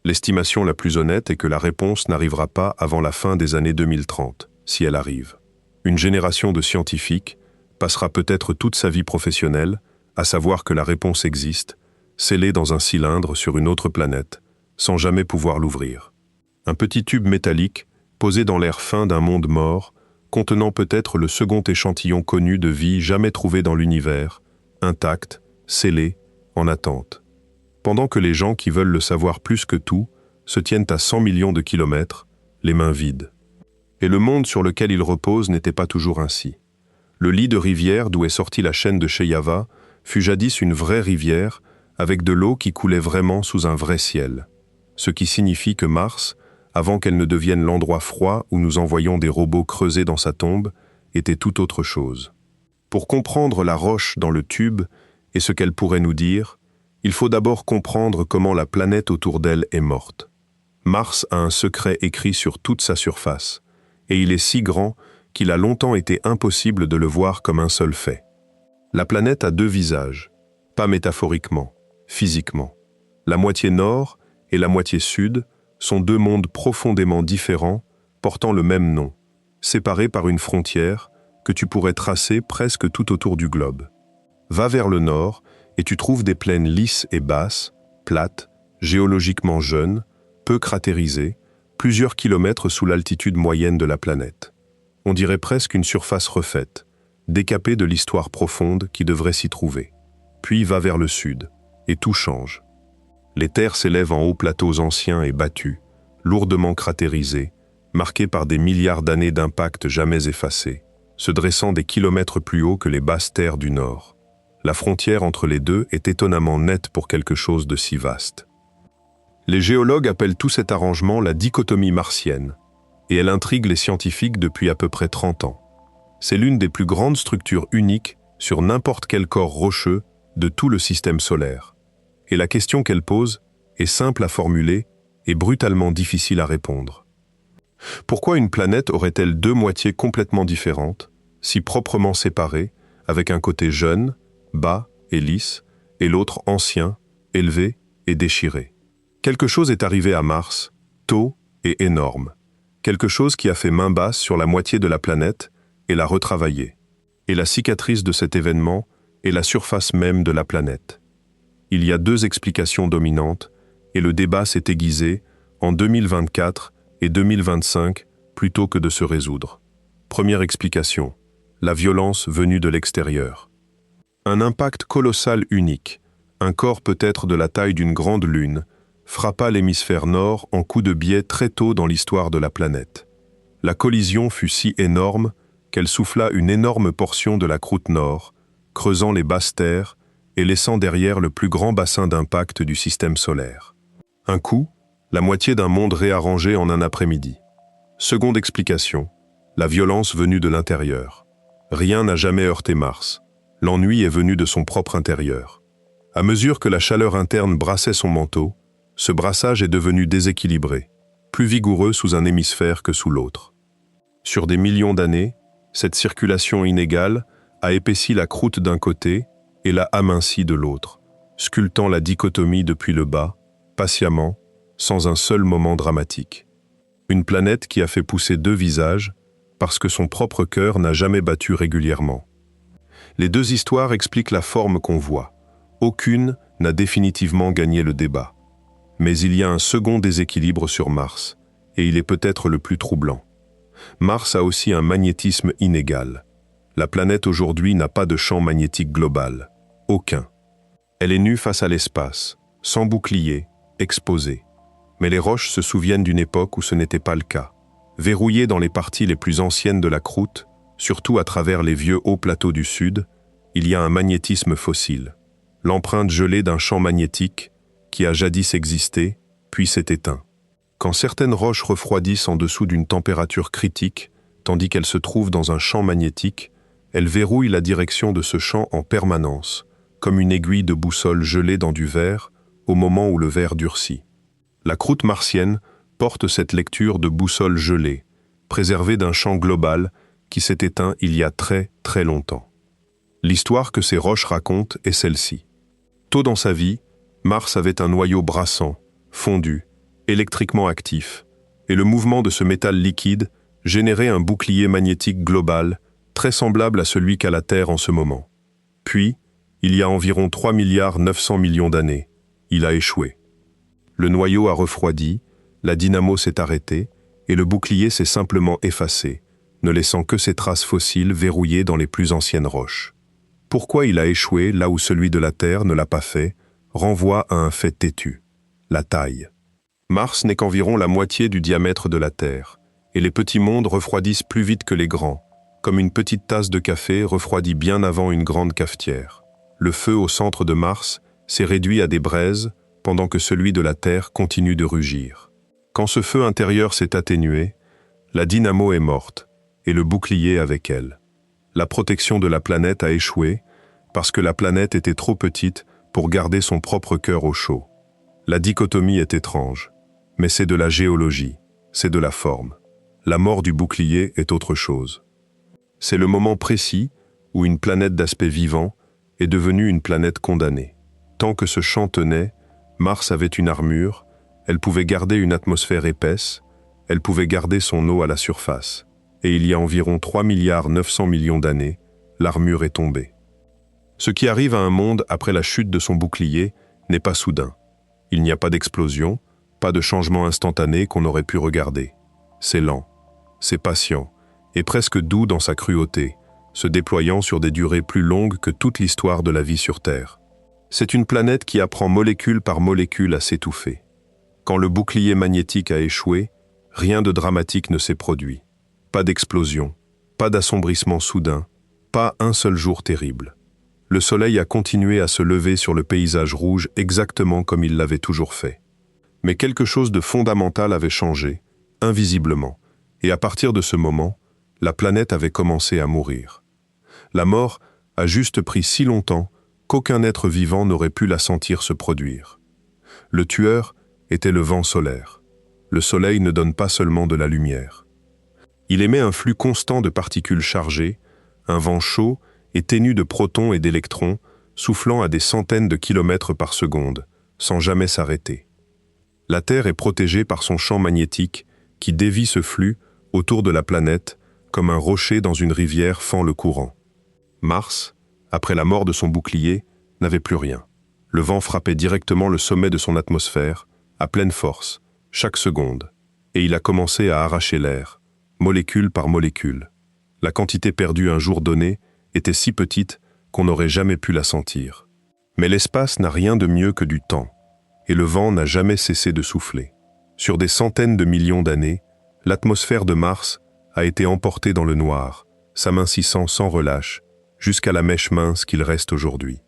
L'estimation la plus honnête est que la réponse n'arrivera pas avant la fin des années 2030, si elle arrive. Une génération de scientifiques passera peut-être toute sa vie professionnelle à savoir que la réponse existe, scellée dans un cylindre sur une autre planète, sans jamais pouvoir l'ouvrir. Un petit tube métallique, posé dans l'air fin d'un monde mort, contenant peut-être le second échantillon connu de vie jamais trouvé dans l'univers, intact, scellé, en attente. Pendant que les gens qui veulent le savoir plus que tout se tiennent à 100 millions de kilomètres, les mains vides. Et le monde sur lequel ils reposent n'était pas toujours ainsi. Le lit de rivière d'où est sortie la chaîne de Cheyava fut jadis une vraie rivière avec de l'eau qui coulait vraiment sous un vrai ciel. Ce qui signifie que Mars, avant qu'elle ne devienne l'endroit froid où nous envoyons des robots creuser dans sa tombe, était tout autre chose. Pour comprendre la roche dans le tube et ce qu'elle pourrait nous dire, il faut d'abord comprendre comment la planète autour d'elle est morte. Mars a un secret écrit sur toute sa surface, et il est si grand qu'il a longtemps été impossible de le voir comme un seul fait. La planète a deux visages, pas métaphoriquement, physiquement. La moitié nord et la moitié sud sont deux mondes profondément différents, portant le même nom, séparés par une frontière que tu pourrais tracer presque tout autour du globe. Va vers le nord et tu trouves des plaines lisses et basses, plates, géologiquement jeunes, peu cratérisées, plusieurs kilomètres sous l'altitude moyenne de la planète. On dirait presque une surface refaite, décapée de l'histoire profonde qui devrait s'y trouver. puis va vers le sud, et tout change. Les terres s'élèvent en hauts plateaux anciens et battus, lourdement cratérisés, marqués par des milliards d'années d'impact jamais effacés, se dressant des kilomètres plus haut que les basses terres du nord. La frontière entre les deux est étonnamment nette pour quelque chose de si vaste. Les géologues appellent tout cet arrangement la dichotomie martienne, et elle intrigue les scientifiques depuis à peu près 30 ans. C'est l'une des plus grandes structures uniques sur n'importe quel corps rocheux de tout le système solaire. Et la question qu'elle pose est simple à formuler et brutalement difficile à répondre. Pourquoi une planète aurait-elle deux moitiés complètement différentes, si proprement séparées, avec un côté jeune, bas et lisse, et l'autre ancien, élevé et déchiré? Quelque chose est arrivé à Mars, tôt et énorme. Quelque chose qui a fait main basse sur la moitié de la planète et l'a retravaillée. Et la cicatrice de cet événement est la surface même de la planète. Il y a deux explications dominantes, et le débat s'est aiguisé en 2024 et 2025 plutôt que de se résoudre. Première explication, la violence venue de l'extérieur. Un impact colossal unique, un corps peut-être de la taille d'une grande lune, frappa l'hémisphère nord en coup de biais très tôt dans l'histoire de la planète. La collision fut si énorme qu'elle souffla une énorme portion de la croûte nord, creusant les basses terres et laissant derrière le plus grand bassin d'impact du système solaire. Un coup, la moitié d'un monde réarrangé en un après-midi. Seconde explication, la violence venue de l'intérieur. Rien n'a jamais heurté Mars. L'ennui est venu de son propre intérieur. À mesure que la chaleur interne brassait son manteau, ce brassage est devenu déséquilibré, plus vigoureux sous un hémisphère que sous l'autre. Sur des millions d'années, cette circulation inégale a épaissi la croûte d'un côté et l'a aminci de l'autre, sculptant la dichotomie depuis le bas, patiemment, sans un seul moment dramatique. Une planète qui a fait pousser deux visages parce que son propre cœur n'a jamais battu régulièrement. Les deux histoires expliquent la forme qu'on voit. Aucune n'a définitivement gagné le débat. Mais il y a un second déséquilibre sur Mars, et il est peut-être le plus troublant. Mars a aussi un magnétisme inégal. La planète aujourd'hui n'a pas de champ magnétique global. Aucun. Elle est nue face à l'espace, sans bouclier, exposée. Mais les roches se souviennent d'une époque où ce n'était pas le cas. Verrouillées dans les parties les plus anciennes de la croûte, surtout à travers les vieux hauts plateaux du Sud, il y a un magnétisme fossile. L'empreinte gelée d'un champ magnétique qui a jadis existé, puis s'est éteint. Quand certaines roches refroidissent en dessous d'une température critique, tandis qu'elles se trouvent dans un champ magnétique, elles verrouillent la direction de ce champ en permanence, comme une aiguille de boussole gelée dans du verre, au moment où le verre durcit. La croûte martienne porte cette lecture de boussole gelée, préservée d'un champ global qui s'est éteint il y a très, très longtemps. L'histoire que ces roches racontent est celle-ci. Tôt dans sa vie, Mars avait un noyau brassant, fondu, électriquement actif, et le mouvement de ce métal liquide générait un bouclier magnétique global très semblable à celui qu'a la Terre en ce moment. Puis, il y a environ 3,9 milliards d'années, il a échoué. Le noyau a refroidi, la dynamo s'est arrêtée, et le bouclier s'est simplement effacé, ne laissant que ses traces fossiles verrouillées dans les plus anciennes roches. Pourquoi il a échoué là où celui de la Terre ne l'a pas fait, renvoie à un fait têtu, la taille. Mars n'est qu'environ la moitié du diamètre de la Terre, et les petits mondes refroidissent plus vite que les grands, comme une petite tasse de café refroidit bien avant une grande cafetière. Le feu au centre de Mars s'est réduit à des braises, pendant que celui de la Terre continue de rugir. Quand ce feu intérieur s'est atténué, la dynamo est morte, et le bouclier avec elle. La protection de la planète a échoué, parce que la planète était trop petite pour garder son propre cœur au chaud. La dichotomie est étrange, mais c'est de la géologie, c'est de la forme. La mort du bouclier est autre chose. C'est le moment précis où une planète d'aspect vivant est devenue une planète condamnée. Tant que ce champ tenait, Mars avait une armure, elle pouvait garder une atmosphère épaisse, elle pouvait garder son eau à la surface. Et il y a environ 3,9 milliards d'années, l'armure est tombée. Ce qui arrive à un monde après la chute de son bouclier n'est pas soudain. Il n'y a pas d'explosion, pas de changement instantané qu'on aurait pu regarder. C'est lent, c'est patient, et presque doux dans sa cruauté, se déployant sur des durées plus longues que toute l'histoire de la vie sur Terre. C'est une planète qui apprend molécule par molécule à s'étouffer. Quand le bouclier magnétique a échoué, rien de dramatique ne s'est produit. Pas d'explosion, pas d'assombrissement soudain, pas un seul jour terrible. Le soleil a continué à se lever sur le paysage rouge exactement comme il l'avait toujours fait. Mais quelque chose de fondamental avait changé, invisiblement, et à partir de ce moment, la planète avait commencé à mourir. La mort a juste pris si longtemps qu'aucun être vivant n'aurait pu la sentir se produire. Le tueur était le vent solaire. Le soleil ne donne pas seulement de la lumière. Il émet un flux constant de particules chargées, un vent chaud et ténu de protons et d'électrons, soufflant à des centaines de kilomètres par seconde, sans jamais s'arrêter. La Terre est protégée par son champ magnétique qui dévie ce flux autour de la planète comme un rocher dans une rivière fend le courant. Mars, après la mort de son bouclier, n'avait plus rien. Le vent frappait directement le sommet de son atmosphère, à pleine force, chaque seconde, et il a commencé à arracher l'air, molécule par molécule. La quantité perdue un jour donné était si petite qu'on n'aurait jamais pu la sentir. Mais l'espace n'a rien de mieux que du temps, et le vent n'a jamais cessé de souffler. Sur des centaines de millions d'années, l'atmosphère de Mars a été emportée dans le noir, s'amincissant sans relâche, jusqu'à la mèche mince qu'il reste aujourd'hui.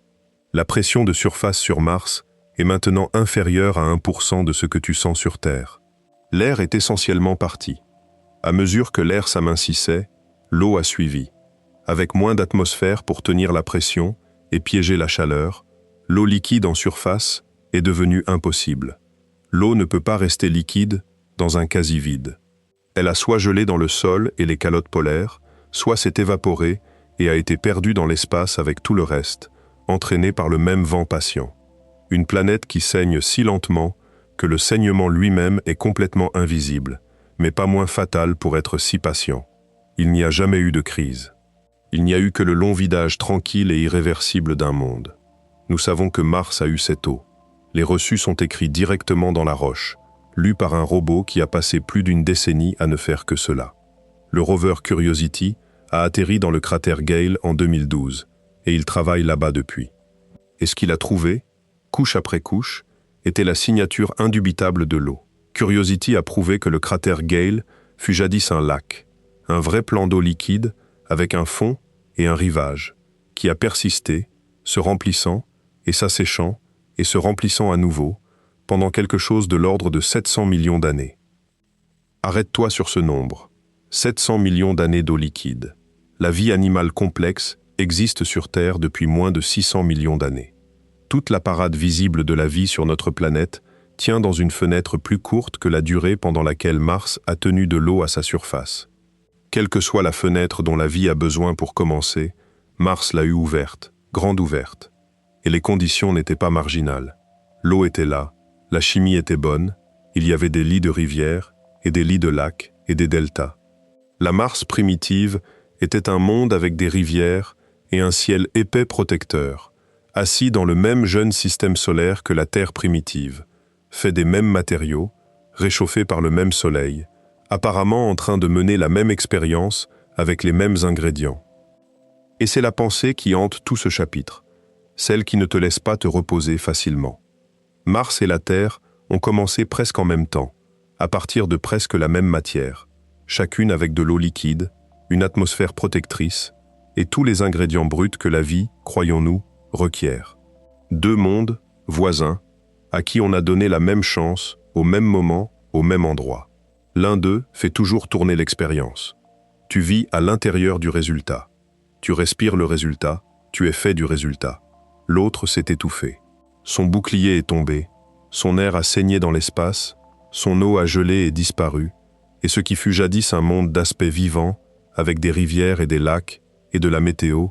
La pression de surface sur Mars est maintenant inférieure à 1% de ce que tu sens sur Terre. L'air est essentiellement parti. À mesure que l'air s'amincissait, l'eau a suivi. Avec moins d'atmosphère pour tenir la pression et piéger la chaleur, l'eau liquide en surface est devenue impossible. L'eau ne peut pas rester liquide dans un quasi-vide. Elle a soit gelé dans le sol et les calottes polaires, soit s'est évaporée et a été perdue dans l'espace avec tout le reste, entraînée par le même vent patient. Une planète qui saigne si lentement que le saignement lui-même est complètement invisible, mais pas moins fatal pour être si patient. Il n'y a jamais eu de crise. Il n'y a eu que le long vidage tranquille et irréversible d'un monde. Nous savons que Mars a eu cette eau. Les reçus sont écrits directement dans la roche, lus par un robot qui a passé plus d'une décennie à ne faire que cela. Le rover Curiosity a atterri dans le cratère Gale en 2012, et il travaille là-bas depuis. Et ce qu'il a trouvé, couche après couche, était la signature indubitable de l'eau. Curiosity a prouvé que le cratère Gale fut jadis un lac, un vrai plan d'eau liquide avec un fond et un rivage, qui a persisté, se remplissant et s'asséchant et se remplissant à nouveau, pendant quelque chose de l'ordre de 700 millions d'années. Arrête-toi sur ce nombre. 700 millions d'années d'eau liquide. La vie animale complexe existe sur Terre depuis moins de 600 millions d'années. Toute la parade visible de la vie sur notre planète tient dans une fenêtre plus courte que la durée pendant laquelle Mars a tenu de l'eau à sa surface. Quelle que soit la fenêtre dont la vie a besoin pour commencer, Mars l'a eue ouverte, grande ouverte. Et les conditions n'étaient pas marginales. L'eau était là, la chimie était bonne, il y avait des lits de rivières et des lits de lacs et des deltas. La Mars primitive était un monde avec des rivières et un ciel épais protecteur, assis dans le même jeune système solaire que la Terre primitive, fait des mêmes matériaux, réchauffé par le même soleil, apparemment en train de mener la même expérience avec les mêmes ingrédients. Et c'est la pensée qui hante tout ce chapitre, celle qui ne te laisse pas te reposer facilement. Mars et la Terre ont commencé presque en même temps, à partir de presque la même matière, chacune avec de l'eau liquide, une atmosphère protectrice et tous les ingrédients bruts que la vie, croyons-nous, requiert. Deux mondes, voisins, à qui on a donné la même chance, au même moment, au même endroit. L'un d'eux fait toujours tourner l'expérience. Tu vis à l'intérieur du résultat. Tu respires le résultat, tu es fait du résultat. L'autre s'est étouffé. Son bouclier est tombé, son air a saigné dans l'espace, son eau a gelé et disparu, et ce qui fut jadis un monde d'aspect vivant, avec des rivières et des lacs, et de la météo,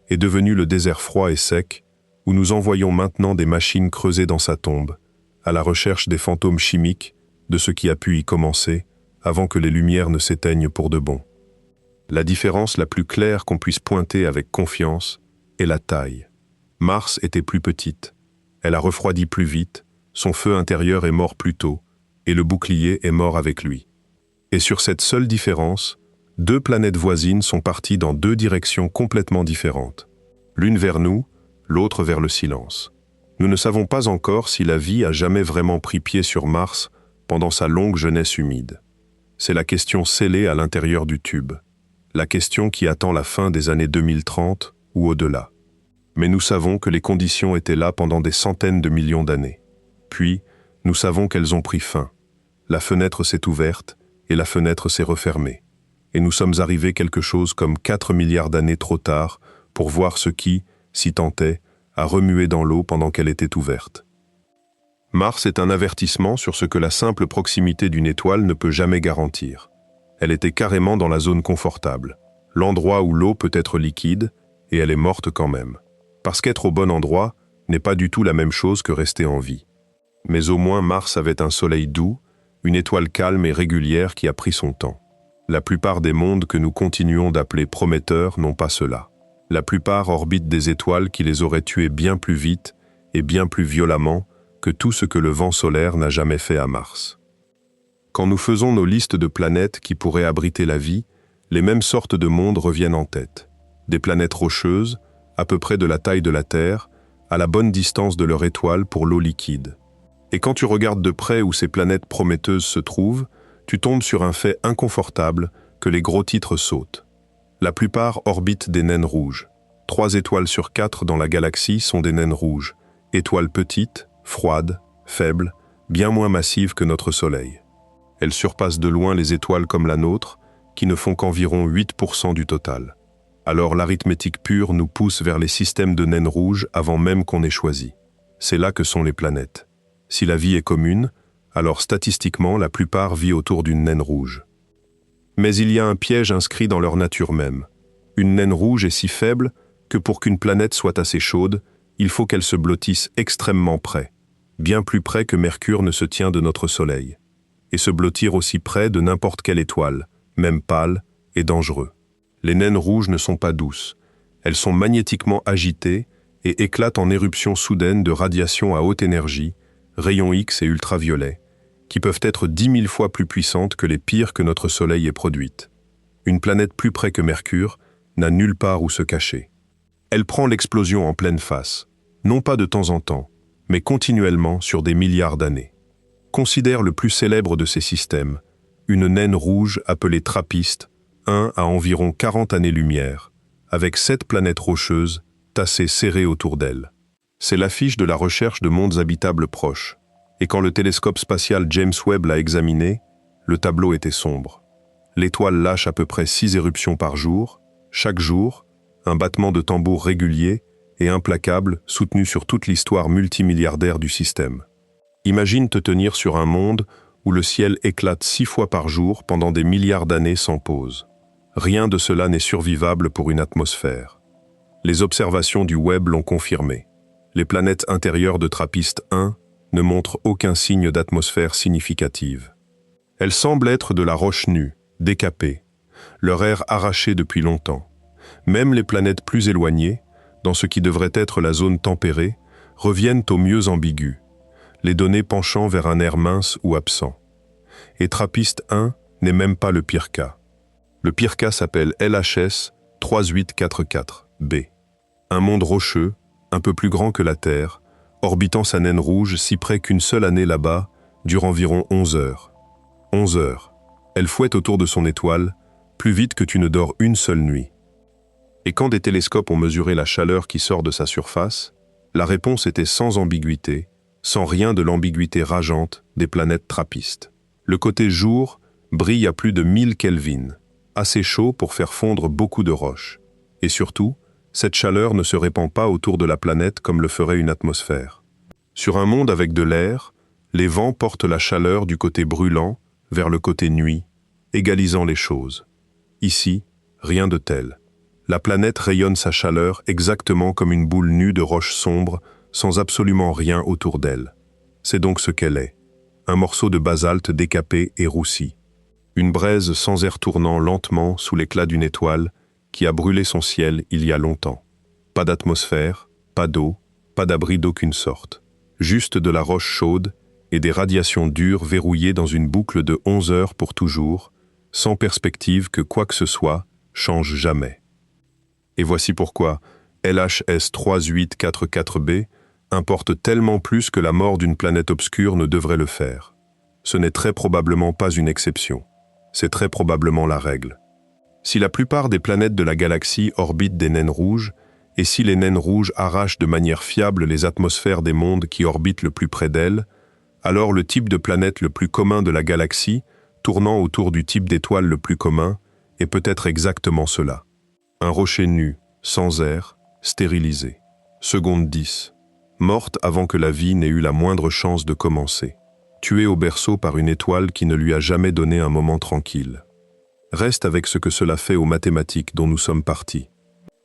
est devenu le désert froid et sec, où nous envoyons maintenant des machines creuser dans sa tombe, à la recherche des fantômes chimiques, de ce qui a pu y commencer, avant que les lumières ne s'éteignent pour de bon. La différence la plus claire qu'on puisse pointer avec confiance est la taille. Mars était plus petite, elle a refroidi plus vite, son feu intérieur est mort plus tôt, et le bouclier est mort avec lui. Et sur cette seule différence, deux planètes voisines sont parties dans deux directions complètement différentes. L'une vers nous, l'autre vers le silence. Nous ne savons pas encore si la vie a jamais vraiment pris pied sur Mars pendant sa longue jeunesse humide. C'est la question scellée à l'intérieur du tube, la question qui attend la fin des années 2030 ou au-delà. Mais nous savons que les conditions étaient là pendant des centaines de millions d'années. Puis, nous savons qu'elles ont pris fin. La fenêtre s'est ouverte et la fenêtre s'est refermée. Et nous sommes arrivés quelque chose comme 4 milliards d'années trop tard pour voir ce qui, si tant est, a remué dans l'eau pendant qu'elle était ouverte. Mars est un avertissement sur ce que la simple proximité d'une étoile ne peut jamais garantir. Elle était carrément dans la zone confortable, l'endroit où l'eau peut être liquide, et elle est morte quand même. Parce qu'être au bon endroit n'est pas du tout la même chose que rester en vie. Mais au moins Mars avait un soleil doux, une étoile calme et régulière qui a pris son temps. La plupart des mondes que nous continuons d'appeler prometteurs n'ont pas cela. La plupart orbitent des étoiles qui les auraient tués bien plus vite et bien plus violemment que tout ce que le vent solaire n'a jamais fait à Mars. Quand nous faisons nos listes de planètes qui pourraient abriter la vie, les mêmes sortes de mondes reviennent en tête. Des planètes rocheuses, à peu près de la taille de la Terre, à la bonne distance de leur étoile pour l'eau liquide. Et quand tu regardes de près où ces planètes prometteuses se trouvent, tu tombes sur un fait inconfortable que les gros titres sautent. La plupart orbitent des naines rouges. 3 étoiles sur 4 dans la galaxie sont des naines rouges, étoiles petites, froides, faibles, bien moins massives que notre Soleil. Elles surpassent de loin les étoiles comme la nôtre, qui ne font qu'environ 8% du total. Alors l'arithmétique pure nous pousse vers les systèmes de naines rouges avant même qu'on ait choisi. C'est là que sont les planètes. Si la vie est commune, alors statistiquement la plupart vit autour d'une naine rouge. Mais il y a un piège inscrit dans leur nature même. Une naine rouge est si faible que pour qu'une planète soit assez chaude, il faut qu'elle se blottisse extrêmement près, bien plus près que Mercure ne se tient de notre Soleil, et se blottir aussi près de n'importe quelle étoile, même pâle et dangereux. Les naines rouges ne sont pas douces, elles sont magnétiquement agitées et éclatent en éruptions soudaines de radiations à haute énergie, rayons X et ultraviolets, qui peuvent être 10 000 fois plus puissantes que les pires que notre Soleil ait produites. Une planète plus près que Mercure n'a nulle part où se cacher. Elle prend l'explosion en pleine face, non pas de temps en temps, mais continuellement sur des milliards d'années. Considère le plus célèbre de ces systèmes, une naine rouge appelée TRAPPIST, 1 à environ 40 années-lumière, avec 7 planètes rocheuses tassées serrées autour d'elle. C'est l'affiche de la recherche de mondes habitables proches. Et quand le télescope spatial James Webb l'a examiné, le tableau était sombre. L'étoile lâche à peu près 6 éruptions par jour, chaque jour, un battement de tambour régulier et implacable soutenu sur toute l'histoire multimilliardaire du système. Imagine te tenir sur un monde où le ciel éclate 6 fois par jour pendant des milliards d'années sans pause. Rien de cela n'est survivable pour une atmosphère. Les observations du Webb l'ont confirmé. Les planètes intérieures de TRAPPIST 1 ne montrent aucun signe d'atmosphère significative. Elles semblent être de la roche nue, décapée, leur air arraché depuis longtemps. Même les planètes plus éloignées, dans ce qui devrait être la zone tempérée, reviennent au mieux ambiguës, les données penchant vers un air mince ou absent. Et TRAPPIST 1 n'est même pas le pire cas. Le pire cas s'appelle LHS 3844b. Un monde rocheux, un peu plus grand que la Terre, orbitant sa naine rouge si près qu'une seule année là-bas dure environ 11 heures. 11 heures. Elle fouette autour de son étoile, plus vite que tu ne dors une seule nuit. Et quand des télescopes ont mesuré la chaleur qui sort de sa surface, la réponse était sans ambiguïté, sans rien de l'ambiguïté rageante des planètes trappistes. Le côté jour brille à plus de 1000 Kelvin, assez chaud pour faire fondre beaucoup de roches. Et surtout, cette chaleur ne se répand pas autour de la planète comme le ferait une atmosphère. Sur un monde avec de l'air, les vents portent la chaleur du côté brûlant vers le côté nuit, égalisant les choses. Ici, rien de tel. La planète rayonne sa chaleur exactement comme une boule nue de roches sombres, sans absolument rien autour d'elle. C'est donc ce qu'elle est. Un morceau de basalte décapé et roussi. Une braise sans air tournant lentement sous l'éclat d'une étoile qui a brûlé son ciel il y a longtemps. Pas d'atmosphère, pas d'eau, pas d'abri d'aucune sorte. Juste de la roche chaude et des radiations dures verrouillées dans une boucle de 11 heures pour toujours, sans perspective que quoi que ce soit change jamais. Et voici pourquoi LHS 3844b, importe tellement plus que la mort d'une planète obscure ne devrait le faire. Ce n'est très probablement pas une exception. C'est très probablement la règle. Si la plupart des planètes de la galaxie orbitent des naines rouges, et si les naines rouges arrachent de manière fiable les atmosphères des mondes qui orbitent le plus près d'elles, alors le type de planète le plus commun de la galaxie, tournant autour du type d'étoile le plus commun, est peut-être exactement cela. Un rocher nu, sans air, stérilisé. Seconde 10. Morte avant que la vie n'ait eu la moindre chance de commencer. Tuée au berceau par une étoile qui ne lui a jamais donné un moment tranquille. Reste avec ce que cela fait aux mathématiques dont nous sommes partis.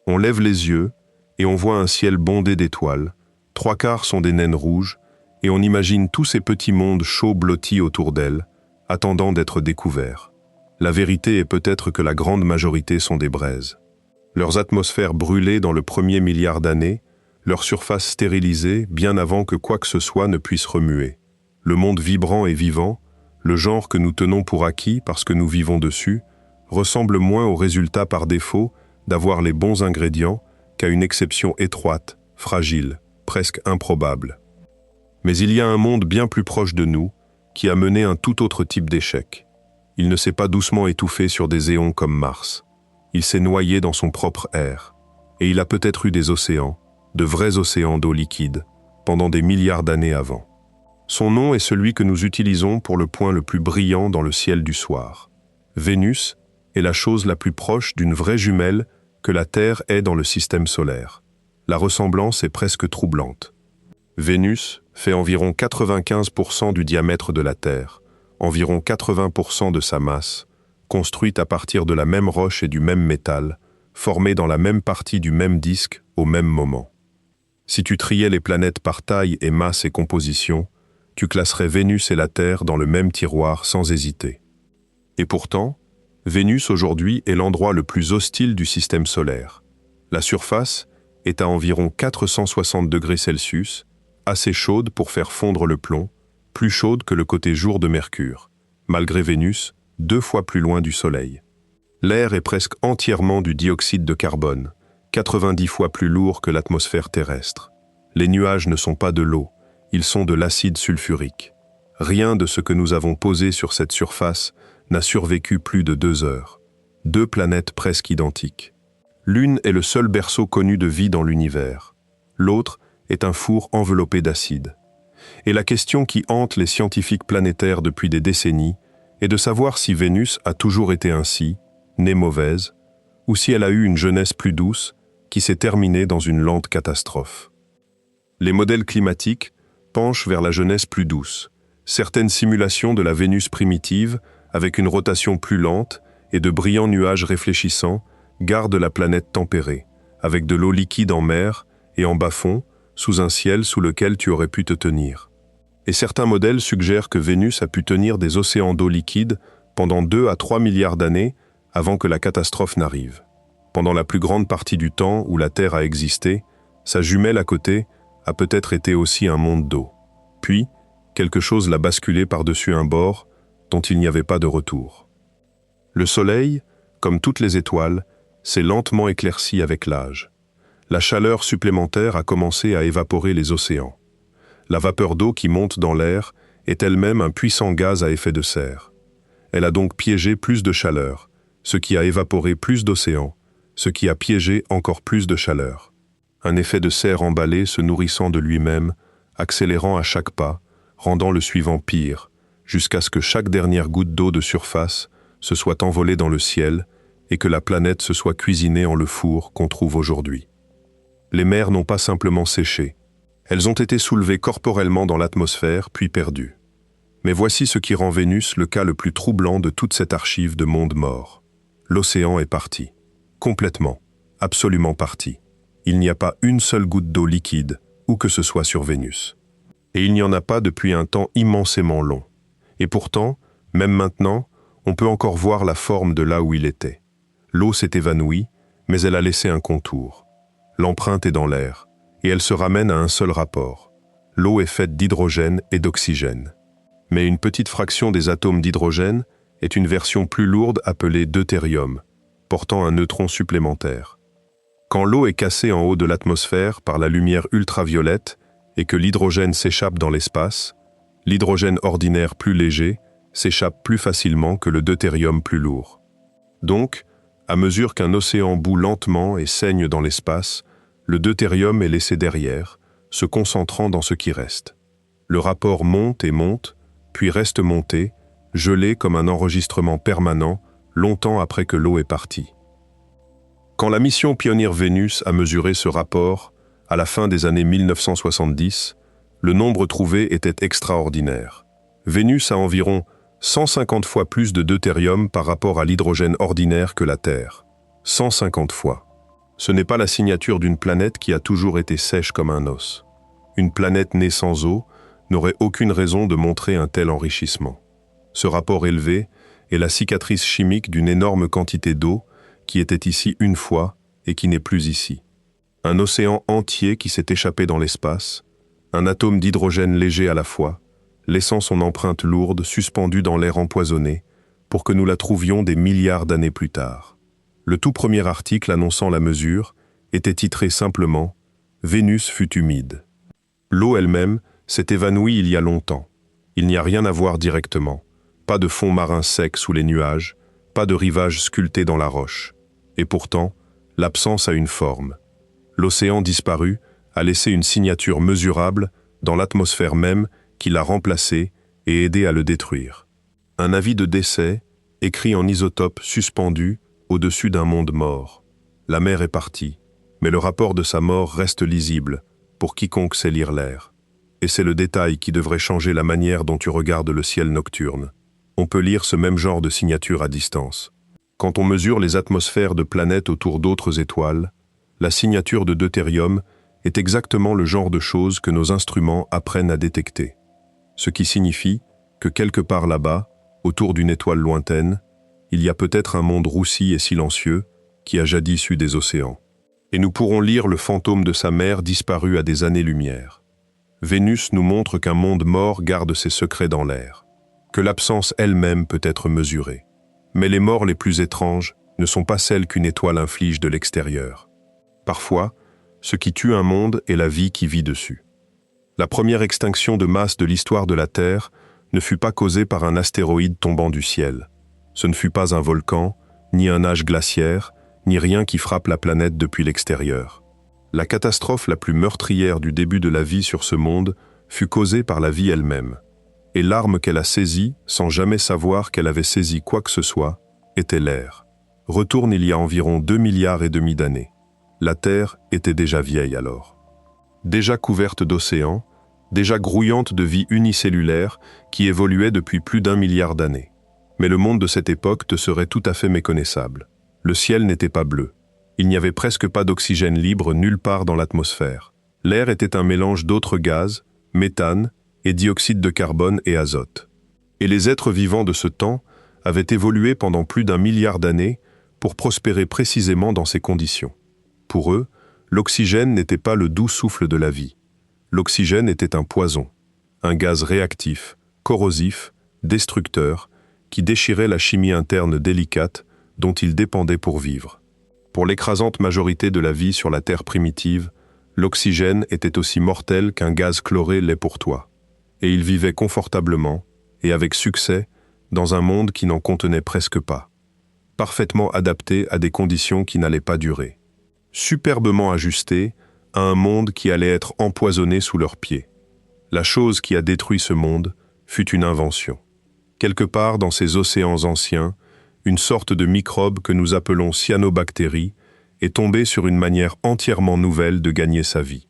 On lève les yeux et on voit un ciel bondé d'étoiles, 3/4 sont des naines rouges, et on imagine tous ces petits mondes chauds blottis autour d'elles, attendant d'être découverts. La vérité est peut-être que la grande majorité sont des braises. Leurs atmosphères brûlées dans le premier milliard d'années, leur surface stérilisée bien avant que quoi que ce soit ne puisse remuer. Le monde vibrant et vivant, le genre que nous tenons pour acquis parce que nous vivons dessus, ressemble moins au résultat par défaut d'avoir les bons ingrédients qu'à une exception étroite, fragile, presque improbable. Mais il y a un monde bien plus proche de nous qui a mené un tout autre type d'échec. Il ne s'est pas doucement étouffé sur des éons comme Mars. Il s'est noyé dans son propre air. Et il a peut-être eu des océans, de vrais océans d'eau liquide, pendant des milliards d'années avant. Son nom est celui que nous utilisons pour le point le plus brillant dans le ciel du soir. Vénus est la chose la plus proche d'une vraie jumelle que la Terre est dans le système solaire. La ressemblance est presque troublante. Vénus fait environ 95% du diamètre de la Terre, environ 80% de sa masse, construite à partir de la même roche et du même métal, formée dans la même partie du même disque au même moment. Si tu triais les planètes par taille et masse et composition, tu classerais Vénus et la Terre dans le même tiroir sans hésiter. Et pourtant, Vénus aujourd'hui est l'endroit le plus hostile du système solaire. La surface est à environ 460 degrés Celsius, assez chaude pour faire fondre le plomb, plus chaude que le côté jour de Mercure, malgré Vénus, 2 fois plus loin du Soleil. L'air est presque entièrement du dioxyde de carbone, 90 fois plus lourd que l'atmosphère terrestre. Les nuages ne sont pas de l'eau, ils sont de l'acide sulfurique. Rien de ce que nous avons posé sur cette surface n'a survécu plus de 2 heures. 2 planètes presque identiques. L'une est le seul berceau connu de vie dans l'univers. L'autre est un four enveloppé d'acide. Et la question qui hante les scientifiques planétaires depuis des décennies est de savoir si Vénus a toujours été ainsi, née mauvaise, ou si elle a eu une jeunesse plus douce qui s'est terminée dans une lente catastrophe. Les modèles climatiques penchent vers la jeunesse plus douce. Certaines simulations de la Vénus primitive, avec une rotation plus lente et de brillants nuages réfléchissants, gardent la planète tempérée, avec de l'eau liquide en mer et en bas-fond, sous un ciel sous lequel tu aurais pu te tenir. Et certains modèles suggèrent que Vénus a pu tenir des océans d'eau liquide pendant 2 à 3 milliards d'années avant que la catastrophe n'arrive. Pendant la plus grande partie du temps où la Terre a existé, sa jumelle à côté a peut-être été aussi un monde d'eau. Puis, quelque chose l'a basculé par-dessus un bord dont il n'y avait pas de retour. Le Soleil, comme toutes les étoiles, s'est lentement éclairci avec l'âge. La chaleur supplémentaire a commencé à évaporer les océans. La vapeur d'eau qui monte dans l'air est elle-même un puissant gaz à effet de serre. Elle a donc piégé plus de chaleur, ce qui a évaporé plus d'océans, ce qui a piégé encore plus de chaleur. Un effet de serre emballé se nourrissant de lui-même, accélérant à chaque pas, rendant le suivant pire, jusqu'à ce que chaque dernière goutte d'eau de surface se soit envolée dans le ciel et que la planète se soit cuisinée en le four qu'on trouve aujourd'hui. Les mers n'ont pas simplement séché. Elles ont été soulevées corporellement dans l'atmosphère, puis perdues. Mais voici ce qui rend Vénus le cas le plus troublant de toute cette archive de mondes morts. L'océan est parti. Complètement, absolument parti. Il n'y a pas une seule goutte d'eau liquide, où que ce soit sur Vénus. Et il n'y en a pas depuis un temps immensément long. Et pourtant, même maintenant, on peut encore voir la forme de là où il était. L'eau s'est évanouie, mais elle a laissé un contour. L'empreinte est dans l'air, et elle se ramène à un seul rapport. L'eau est faite d'hydrogène et d'oxygène. Mais une petite fraction des atomes d'hydrogène est une version plus lourde appelée deutérium, portant un neutron supplémentaire. Quand l'eau est cassée en haut de l'atmosphère par la lumière ultraviolette et que l'hydrogène s'échappe dans l'espace, l'hydrogène ordinaire plus léger s'échappe plus facilement que le deutérium plus lourd. Donc, à mesure qu'un océan bout lentement et saigne dans l'espace, le deutérium est laissé derrière, se concentrant dans ce qui reste. Le rapport monte et monte, puis reste monté, gelé comme un enregistrement permanent, longtemps après que l'eau est partie. Quand la mission Pioneer Vénus a mesuré ce rapport, à la fin des années 1970, le nombre trouvé était extraordinaire. Vénus a environ 150 fois plus de deutérium par rapport à l'hydrogène ordinaire que la Terre. 150 fois. Ce n'est pas la signature d'une planète qui a toujours été sèche comme un os. Une planète née sans eau n'aurait aucune raison de montrer un tel enrichissement. Ce rapport élevé est la cicatrice chimique d'une énorme quantité d'eau qui était ici une fois et qui n'est plus ici. Un océan entier qui s'est échappé dans l'espace, un atome d'hydrogène léger à la fois, laissant son empreinte lourde suspendue dans l'air empoisonné, pour que nous la trouvions des milliards d'années plus tard. Le tout premier article annonçant la mesure était titré simplement « Vénus fut humide ». L'eau elle-même s'est évanouie il y a longtemps. Il n'y a rien à voir directement. Pas de fond marin sec sous les nuages, pas de rivage sculpté dans la roche. Et pourtant, l'absence a une forme. L'océan disparu a laissé une signature mesurable dans l'atmosphère même qui l'a remplacé et aidé à le détruire. Un avis de décès, écrit en isotope suspendu au-dessus d'un monde mort. La mer est partie, mais le rapport de sa mort reste lisible pour quiconque sait lire l'air. Et c'est le détail qui devrait changer la manière dont tu regardes le ciel nocturne. On peut lire ce même genre de signature à distance. Quand on mesure les atmosphères de planètes autour d'autres étoiles, la signature de deutérium est exactement le genre de choses que nos instruments apprennent à détecter. Ce qui signifie que quelque part là-bas, autour d'une étoile lointaine, il y a peut-être un monde roussi et silencieux qui a jadis eu des océans. Et nous pourrons lire le fantôme de sa mère disparu à des années-lumière. Vénus nous montre qu'un monde mort garde ses secrets dans l'air, que l'absence elle-même peut être mesurée. Mais les morts les plus étranges ne sont pas celles qu'une étoile inflige de l'extérieur. Parfois, ce qui tue un monde est la vie qui vit dessus. La première extinction de masse de l'histoire de la Terre ne fut pas causée par un astéroïde tombant du ciel. Ce ne fut pas un volcan, ni un âge glaciaire, ni rien qui frappe la planète depuis l'extérieur. La catastrophe la plus meurtrière du début de la vie sur ce monde fut causée par la vie elle-même. Et l'arme qu'elle a saisie, sans jamais savoir qu'elle avait saisi quoi que ce soit, était l'air. Retourne il y a environ 2,5 milliards d'années. La Terre était déjà vieille alors. Déjà couverte d'océans, déjà grouillante de vie unicellulaire qui évoluait depuis plus d'1 milliard d'années. Mais le monde de cette époque te serait tout à fait méconnaissable. Le ciel n'était pas bleu. Il n'y avait presque pas d'oxygène libre nulle part dans l'atmosphère. L'air était un mélange d'autres gaz, méthane, et dioxyde de carbone et azote. Et les êtres vivants de ce temps avaient évolué pendant plus d'1 milliard d'années pour prospérer précisément dans ces conditions. Pour eux, l'oxygène n'était pas le doux souffle de la vie. L'oxygène était un poison, un gaz réactif, corrosif, destructeur, qui déchirait la chimie interne délicate dont ils dépendaient pour vivre. Pour l'écrasante majorité de la vie sur la Terre primitive, l'oxygène était aussi mortel qu'un gaz chloré l'est pour toi. Et ils vivaient confortablement, et avec succès, dans un monde qui n'en contenait presque pas. Parfaitement adapté à des conditions qui n'allaient pas durer. Superbement ajusté à un monde qui allait être empoisonné sous leurs pieds. La chose qui a détruit ce monde fut une invention. Quelque part dans ces océans anciens, une sorte de microbe que nous appelons cyanobactéries est tombée sur une manière entièrement nouvelle de gagner sa vie.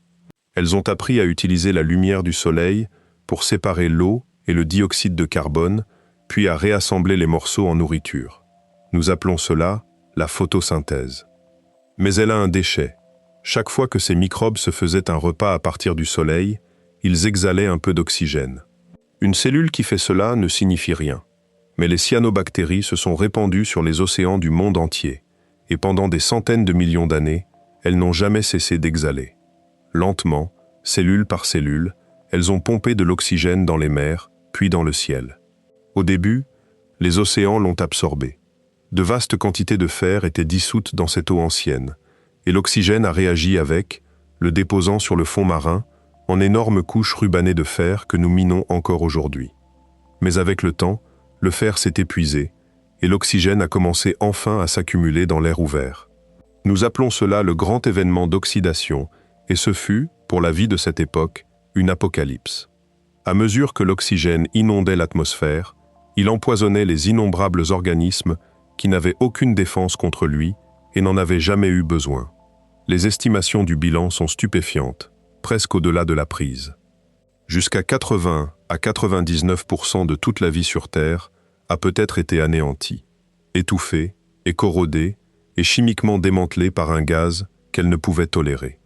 Elles ont appris à utiliser la lumière du soleil pour séparer l'eau et le dioxyde de carbone, puis à réassembler les morceaux en nourriture. Nous appelons cela la photosynthèse. Mais elle a un déchet. Chaque fois que ces microbes se faisaient un repas à partir du soleil, ils exhalaient un peu d'oxygène. Une cellule qui fait cela ne signifie rien. Mais les cyanobactéries se sont répandues sur les océans du monde entier, et pendant des centaines de millions d'années, elles n'ont jamais cessé d'exhaler. Lentement, cellule par cellule, elles ont pompé de l'oxygène dans les mers, puis dans le ciel. Au début, les océans l'ont absorbé. De vastes quantités de fer étaient dissoutes dans cette eau ancienne, et l'oxygène a réagi avec, le déposant sur le fond marin, en énormes couches rubanées de fer que nous minons encore aujourd'hui. Mais avec le temps, le fer s'est épuisé et l'oxygène a commencé enfin à s'accumuler dans l'air ouvert. Nous appelons cela le grand événement d'oxydation et ce fut, pour la vie de cette époque, une apocalypse. À mesure que l'oxygène inondait l'atmosphère, il empoisonnait les innombrables organismes qui n'avaient aucune défense contre lui et n'en avaient jamais eu besoin. Les estimations du bilan sont stupéfiantes, presque au-delà de la prise. Jusqu'à 80 à 99% de toute la vie sur Terre a peut-être été anéantie, étouffée et corrodée et chimiquement démantelée par un gaz qu'elle ne pouvait tolérer.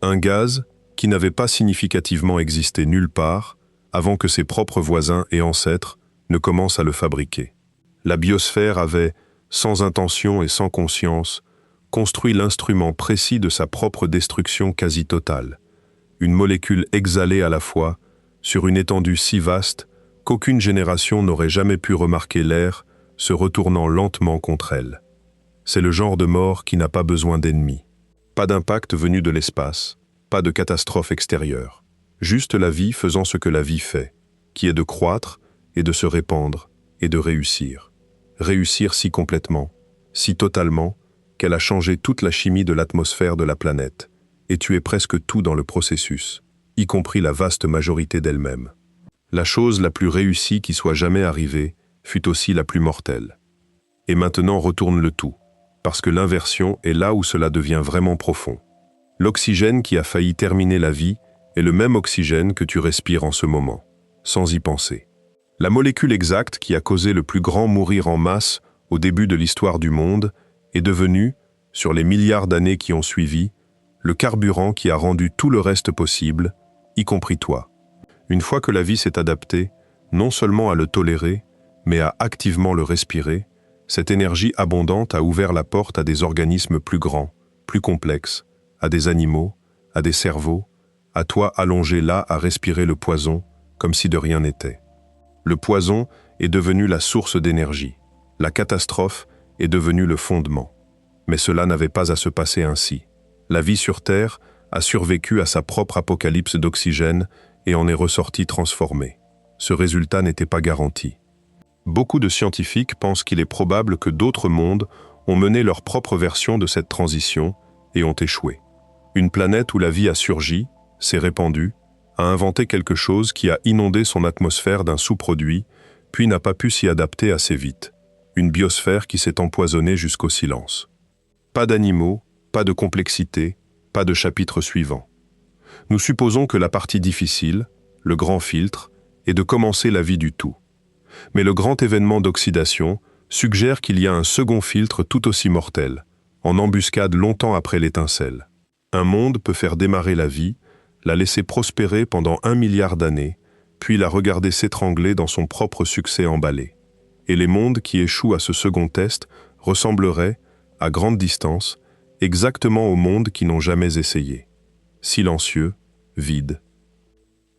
Un gaz qui n'avait pas significativement existé nulle part avant que ses propres voisins et ancêtres ne commencent à le fabriquer. La biosphère avait, sans intention et sans conscience, construit l'instrument précis de sa propre destruction quasi totale, une molécule exhalée à la fois, sur une étendue si vaste qu'aucune génération n'aurait jamais pu remarquer l'air se retournant lentement contre elle. C'est le genre de mort qui n'a pas besoin d'ennemis. Pas d'impact venu de l'espace, pas de catastrophe extérieure. Juste la vie faisant ce que la vie fait, qui est de croître et de se répandre et de réussir. Réussir si complètement, si totalement, qu'elle a changé toute la chimie de l'atmosphère de la planète et tué presque tout dans le processus, y compris la vaste majorité d'elle-même. La chose la plus réussie qui soit jamais arrivée fut aussi la plus mortelle. Et maintenant retourne le tout, parce que l'inversion est là où cela devient vraiment profond. L'oxygène qui a failli terminer la vie est le même oxygène que tu respires en ce moment, sans y penser. La molécule exacte qui a causé le plus grand mourir en masse au début de l'histoire du monde est devenue, sur les milliards d'années qui ont suivi, le carburant qui a rendu tout le reste possible, y compris toi. Une fois que la vie s'est adaptée, non seulement à le tolérer, mais à activement le respirer, cette énergie abondante a ouvert la porte à des organismes plus grands, plus complexes, à des animaux, à des cerveaux, à toi allongé là à respirer le poison, comme si de rien n'était. Le poison est devenu la source d'énergie. La catastrophe est devenue le fondement. Mais cela n'avait pas à se passer ainsi. La vie sur Terre a survécu à sa propre apocalypse d'oxygène et en est ressortie transformée. Ce résultat n'était pas garanti. Beaucoup de scientifiques pensent qu'il est probable que d'autres mondes ont mené leur propre version de cette transition et ont échoué. Une planète où la vie a surgi, s'est répandue, a inventé quelque chose qui a inondé son atmosphère d'un sous-produit, puis n'a pas pu s'y adapter assez vite. Une biosphère qui s'est empoisonnée jusqu'au silence. Pas d'animaux, pas de complexité, pas de chapitre suivant. Nous supposons que la partie difficile, le grand filtre, est de commencer la vie du tout. Mais le grand événement d'oxydation suggère qu'il y a un second filtre tout aussi mortel, en embuscade longtemps après l'étincelle. Un monde peut faire démarrer la vie, la laisser prospérer pendant 1 milliard d'années, puis la regarder s'étrangler dans son propre succès emballé. Et les mondes qui échouent à ce second test ressembleraient, à grande distance, exactement aux mondes qui n'ont jamais essayé. Silencieux, vide.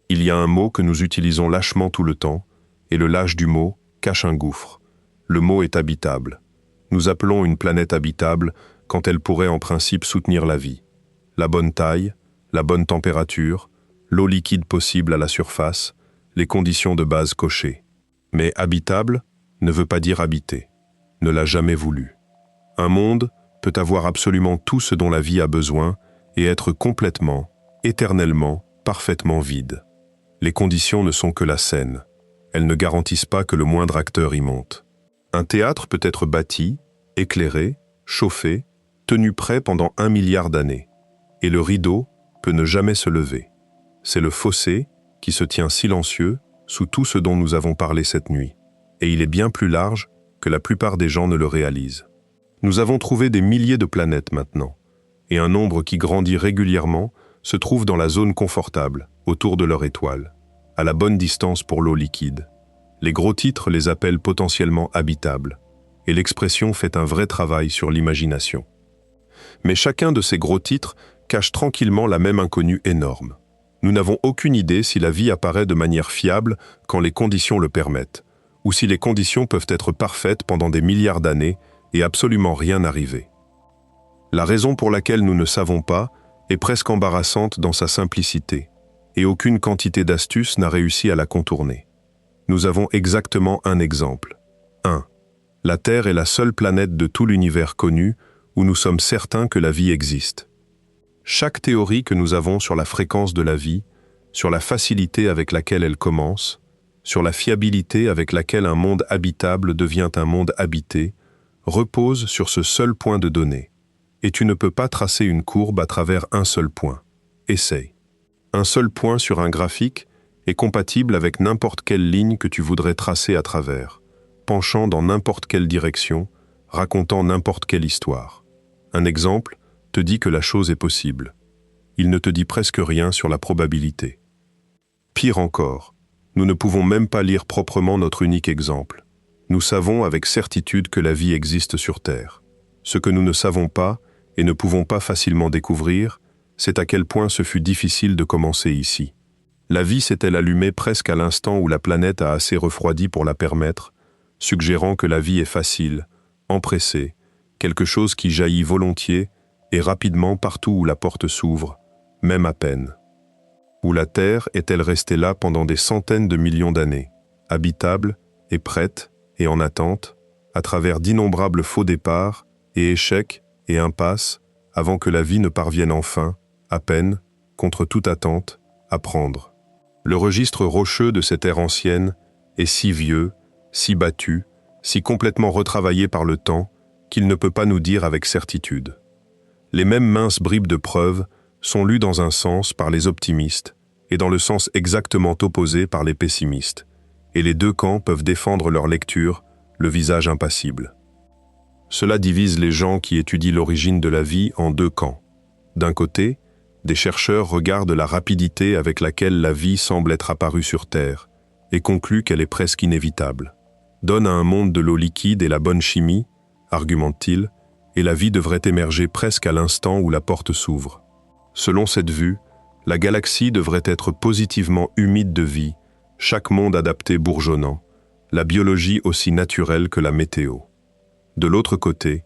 Il y a un mot que nous utilisons lâchement tout le temps, et le lâche du mot cache un gouffre. Le mot est habitable. Nous appelons une planète habitable quand elle pourrait en principe soutenir la vie. La bonne taille, la bonne température, l'eau liquide possible à la surface, les conditions de base cochées. Mais habitable ne veut pas dire habité, ne l'a jamais voulu. Un monde peut avoir absolument tout ce dont la vie a besoin et être complètement, éternellement, parfaitement vide. Les conditions ne sont que la scène. Elles ne garantissent pas que le moindre acteur y monte. Un théâtre peut être bâti, éclairé, chauffé, tenu prêt pendant 1 milliard d'années. Et le rideau peut ne jamais se lever. C'est le fossé qui se tient silencieux sous tout ce dont nous avons parlé cette nuit. Et il est bien plus large que la plupart des gens ne le réalisent. Nous avons trouvé des milliers de planètes maintenant, et un nombre qui grandit régulièrement se trouve dans la zone confortable, autour de leur étoile, à la bonne distance pour l'eau liquide. Les gros titres les appellent potentiellement habitables, et l'expression fait un vrai travail sur l'imagination. Mais chacun de ces gros titres cache tranquillement la même inconnue énorme. Nous n'avons aucune idée si la vie apparaît de manière fiable quand les conditions le permettent, ou si les conditions peuvent être parfaites pendant des milliards d'années et absolument rien arriver. La raison pour laquelle nous ne savons pas est presque embarrassante dans sa simplicité. et aucune quantité d'astuces n'a réussi à la contourner. Nous avons exactement un exemple. 1. La Terre est la seule planète de tout l'univers connu où nous sommes certains que la vie existe. Chaque théorie que nous avons sur la fréquence de la vie, sur la facilité avec laquelle elle commence, sur la fiabilité avec laquelle un monde habitable devient un monde habité, repose sur ce seul point de données. Et tu ne peux pas tracer une courbe à travers un seul point. Essaye. Un seul point sur un graphique est compatible avec n'importe quelle ligne que tu voudrais tracer à travers, penchant dans n'importe quelle direction, racontant n'importe quelle histoire. Un exemple te dit que la chose est possible. Il ne te dit presque rien sur la probabilité. Pire encore, nous ne pouvons même pas lire proprement notre unique exemple. Nous savons avec certitude que la vie existe sur Terre. Ce que nous ne savons pas et ne pouvons pas facilement découvrir, c'est à quel point ce fut difficile de commencer ici. La vie s'est-elle allumée presque à l'instant où la planète a assez refroidi pour la permettre, suggérant que la vie est facile, empressée, quelque chose qui jaillit volontiers et rapidement partout où la porte s'ouvre, même à peine. Où la Terre est-elle restée là pendant des centaines de millions d'années, habitable et prête et en attente, à travers d'innombrables faux départs et échecs et impasses, avant que la vie ne parvienne enfin, à peine, contre toute attente, à prendre. Le registre rocheux de cette ère ancienne est si vieux, si battu, si complètement retravaillé par le temps, qu'il ne peut pas nous dire avec certitude. Les mêmes minces bribes de preuves sont lues dans un sens par les optimistes et dans le sens exactement opposé par les pessimistes, et les deux camps peuvent défendre leur lecture, le visage impassible. Cela divise les gens qui étudient l'origine de la vie en deux camps. D'un côté, des chercheurs regardent la rapidité avec laquelle la vie semble être apparue sur Terre et concluent qu'elle est presque inévitable. Donne à un monde de l'eau liquide et la bonne chimie, argumente-t-il, et la vie devrait émerger presque à l'instant où la porte s'ouvre. Selon cette vue, la galaxie devrait être positivement humide de vie, chaque monde adapté bourgeonnant, la biologie aussi naturelle que la météo. De l'autre côté,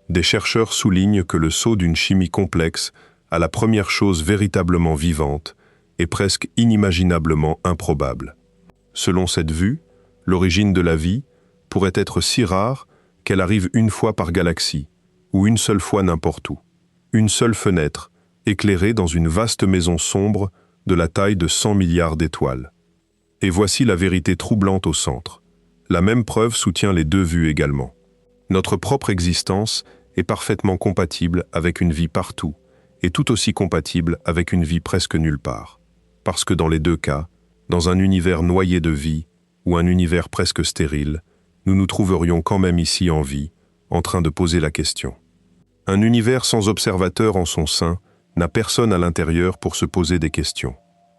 des chercheurs soulignent que le saut d'une chimie complexe à la première chose véritablement vivante est presque inimaginablement improbable. Selon cette vue, l'origine de la vie pourrait être si rare qu'elle arrive une fois par galaxie, ou une seule fois n'importe où. Une seule fenêtre, éclairée dans une vaste maison sombre de la taille de 100 milliards d'étoiles. Et voici la vérité troublante au centre. La même preuve soutient les deux vues également. Notre propre existence est parfaitement compatible avec une vie partout, et tout aussi compatible avec une vie presque nulle part. Parce que dans les deux cas, dans un univers noyé de vie, ou un univers presque stérile, nous nous trouverions quand même ici en vie, en train de poser la question. Un univers sans observateur en son sein n'a personne à l'intérieur pour se poser des questions.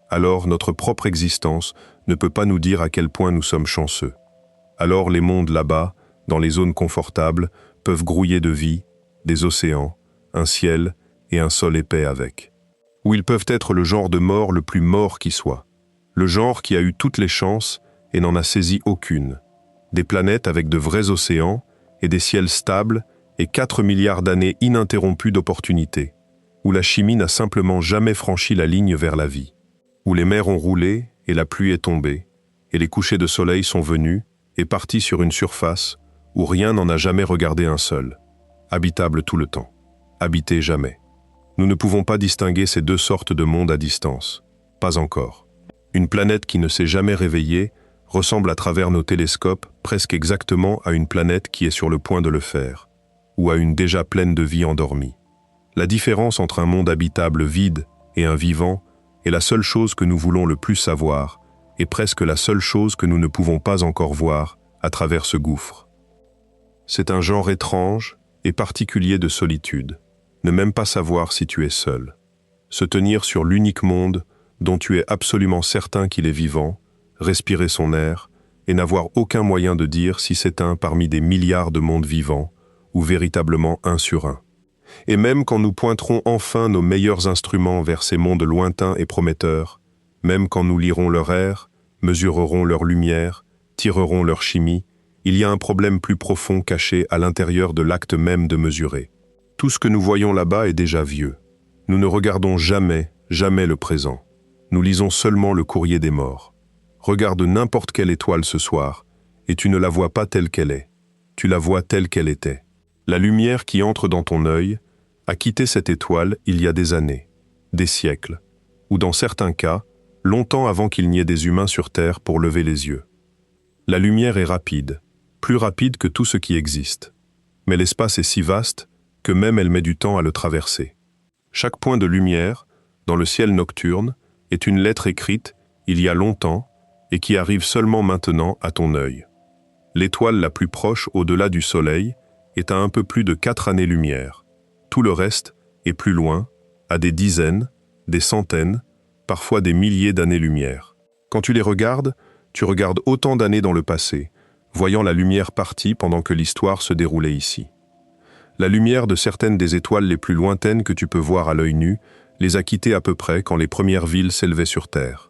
Alors notre propre existence ne peut pas nous dire à quel point nous sommes chanceux. Alors les mondes là-bas, dans les zones confortables, peuvent grouiller de vie, des océans, un ciel et un sol épais avec. Ou ils peuvent être le genre de mort le plus mort qui soit. Le genre qui a eu toutes les chances et n'en a saisi aucune. Des planètes avec de vrais océans et des ciels stables et 4 milliards d'années ininterrompues d'opportunités, où la chimie n'a simplement jamais franchi la ligne vers la vie, où les mers ont roulé et la pluie est tombée, et les couchers de soleil sont venus et partis sur une surface où rien n'en a jamais regardé un seul, habitable tout le temps, habité jamais. Nous ne pouvons pas distinguer ces deux sortes de mondes à distance, pas encore. Une planète qui ne s'est jamais réveillée ressemble à travers nos télescopes presque exactement à une planète qui est sur le point de le faire, ou à une déjà pleine de vie endormie. La différence entre un monde habitable vide et un vivant est la seule chose que nous voulons le plus savoir, et presque la seule chose que nous ne pouvons pas encore voir à travers ce gouffre. C'est un genre étrange et particulier de solitude, ne même pas savoir si tu es seul. Se tenir sur l'unique monde dont tu es absolument certain qu'il est vivant, respirer son air, et n'avoir aucun moyen de dire si c'est un parmi des milliards de mondes vivants, ou véritablement un sur un. Et même quand nous pointerons enfin nos meilleurs instruments vers ces mondes lointains et prometteurs, même quand nous lirons leur air, mesurerons leur lumière, tirerons leur chimie, il y a un problème plus profond caché à l'intérieur de l'acte même de mesurer. Tout ce que nous voyons là-bas est déjà vieux. Nous ne regardons jamais le présent. Nous lisons seulement le courrier des morts. Regarde n'importe quelle étoile ce soir, et tu ne la vois pas telle qu'elle est. Tu la vois telle qu'elle était. La lumière qui entre dans ton œil a quitté cette étoile il y a des années, des siècles, ou dans certains cas, longtemps avant qu'il n'y ait des humains sur Terre pour lever les yeux. La lumière est rapide, plus rapide que tout ce qui existe. Mais l'espace est si vaste que même elle met du temps à le traverser. Chaque point de lumière, dans le ciel nocturne, est une lettre écrite il y a longtemps et qui arrive seulement maintenant à ton œil. L'étoile la plus proche au-delà du Soleil est à un peu plus de 4 années-lumière. Tout le reste est plus loin, à des dizaines, des centaines, parfois des milliers d'années-lumière. Quand tu les regardes, tu regardes autant d'années dans le passé, voyant la lumière partie pendant que l'histoire se déroulait ici. La lumière de certaines des étoiles les plus lointaines que tu peux voir à l'œil nu les a quittées à peu près quand les premières villes s'élevaient sur Terre.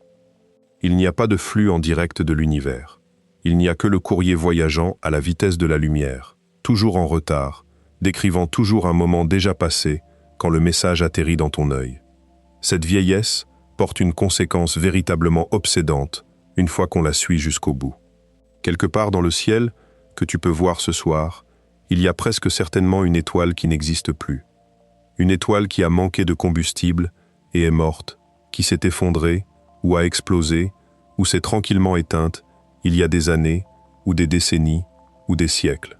Il n'y a pas de flux en direct de l'univers. Il n'y a que le courrier voyageant à la vitesse de la lumière, toujours en retard, décrivant toujours un moment déjà passé quand le message atterrit dans ton œil. Cette vieillesse porte une conséquence véritablement obsédante une fois qu'on la suit jusqu'au bout. Quelque part dans le ciel, que tu peux voir ce soir, il y a presque certainement une étoile qui n'existe plus. Une étoile qui a manqué de combustible et est morte, qui s'est effondrée, ou a explosé, ou s'est tranquillement éteinte, il y a des années, ou des décennies, ou des siècles.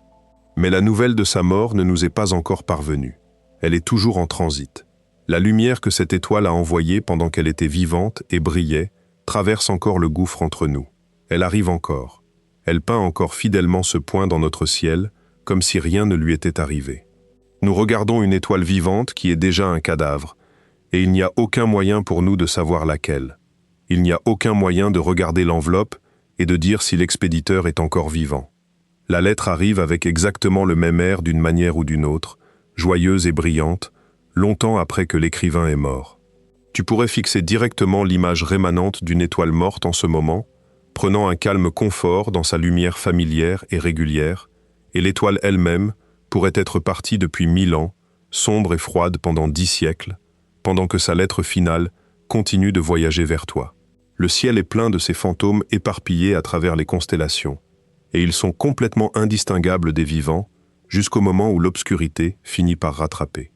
Mais la nouvelle de sa mort ne nous est pas encore parvenue. Elle est toujours en transit. La lumière que cette étoile a envoyée pendant qu'elle était vivante et brillait traverse encore le gouffre entre nous. Elle arrive encore. Elle peint encore fidèlement ce point dans notre ciel, comme si rien ne lui était arrivé. Nous regardons une étoile vivante qui est déjà un cadavre, et il n'y a aucun moyen pour nous de savoir laquelle. Il n'y a aucun moyen de regarder l'enveloppe et de dire si l'expéditeur est encore vivant. La lettre arrive avec exactement le même air d'une manière ou d'une autre, joyeuse et brillante, longtemps après que l'écrivain est mort. Tu pourrais fixer directement l'image rémanente d'une étoile morte en ce moment, prenant un calme confort dans sa lumière familière et régulière, et l'étoile elle-même pourrait être partie depuis 1000 ans, sombre et froide pendant 10 siècles, pendant que sa lettre finale continue de voyager vers toi. Le ciel est plein de ces fantômes éparpillés à travers les constellations, et ils sont complètement indistinguables des vivants, jusqu'au moment où l'obscurité finit par rattraper.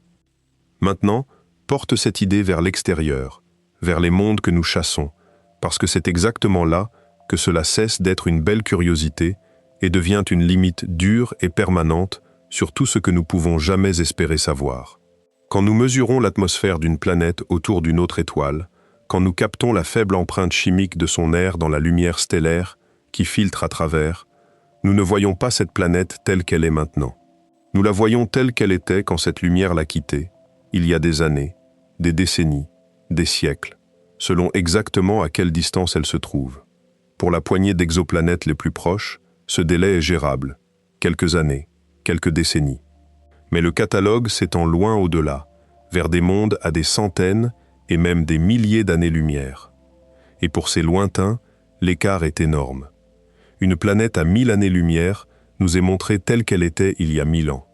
Maintenant, porte cette idée vers l'extérieur, vers les mondes que nous chassons, parce que c'est exactement là que cela cesse d'être une belle curiosité et devient une limite dure et permanente sur tout ce que nous pouvons jamais espérer savoir. Quand nous mesurons l'atmosphère d'une planète autour d'une autre étoile, quand nous captons la faible empreinte chimique de son air dans la lumière stellaire qui filtre à travers, nous ne voyons pas cette planète telle qu'elle est maintenant. Nous la voyons telle qu'elle était quand cette lumière l'a quittée, il y a des années, des décennies, des siècles, selon exactement à quelle distance elle se trouve. Pour la poignée d'exoplanètes les plus proches, ce délai est gérable, quelques années, quelques décennies. Mais le catalogue s'étend loin au-delà, vers des mondes à des centaines et même des milliers d'années-lumière. Et pour ces lointains, l'écart est énorme. Une planète à 1000 années-lumière nous est montrée telle qu'elle était il y a 1000 ans.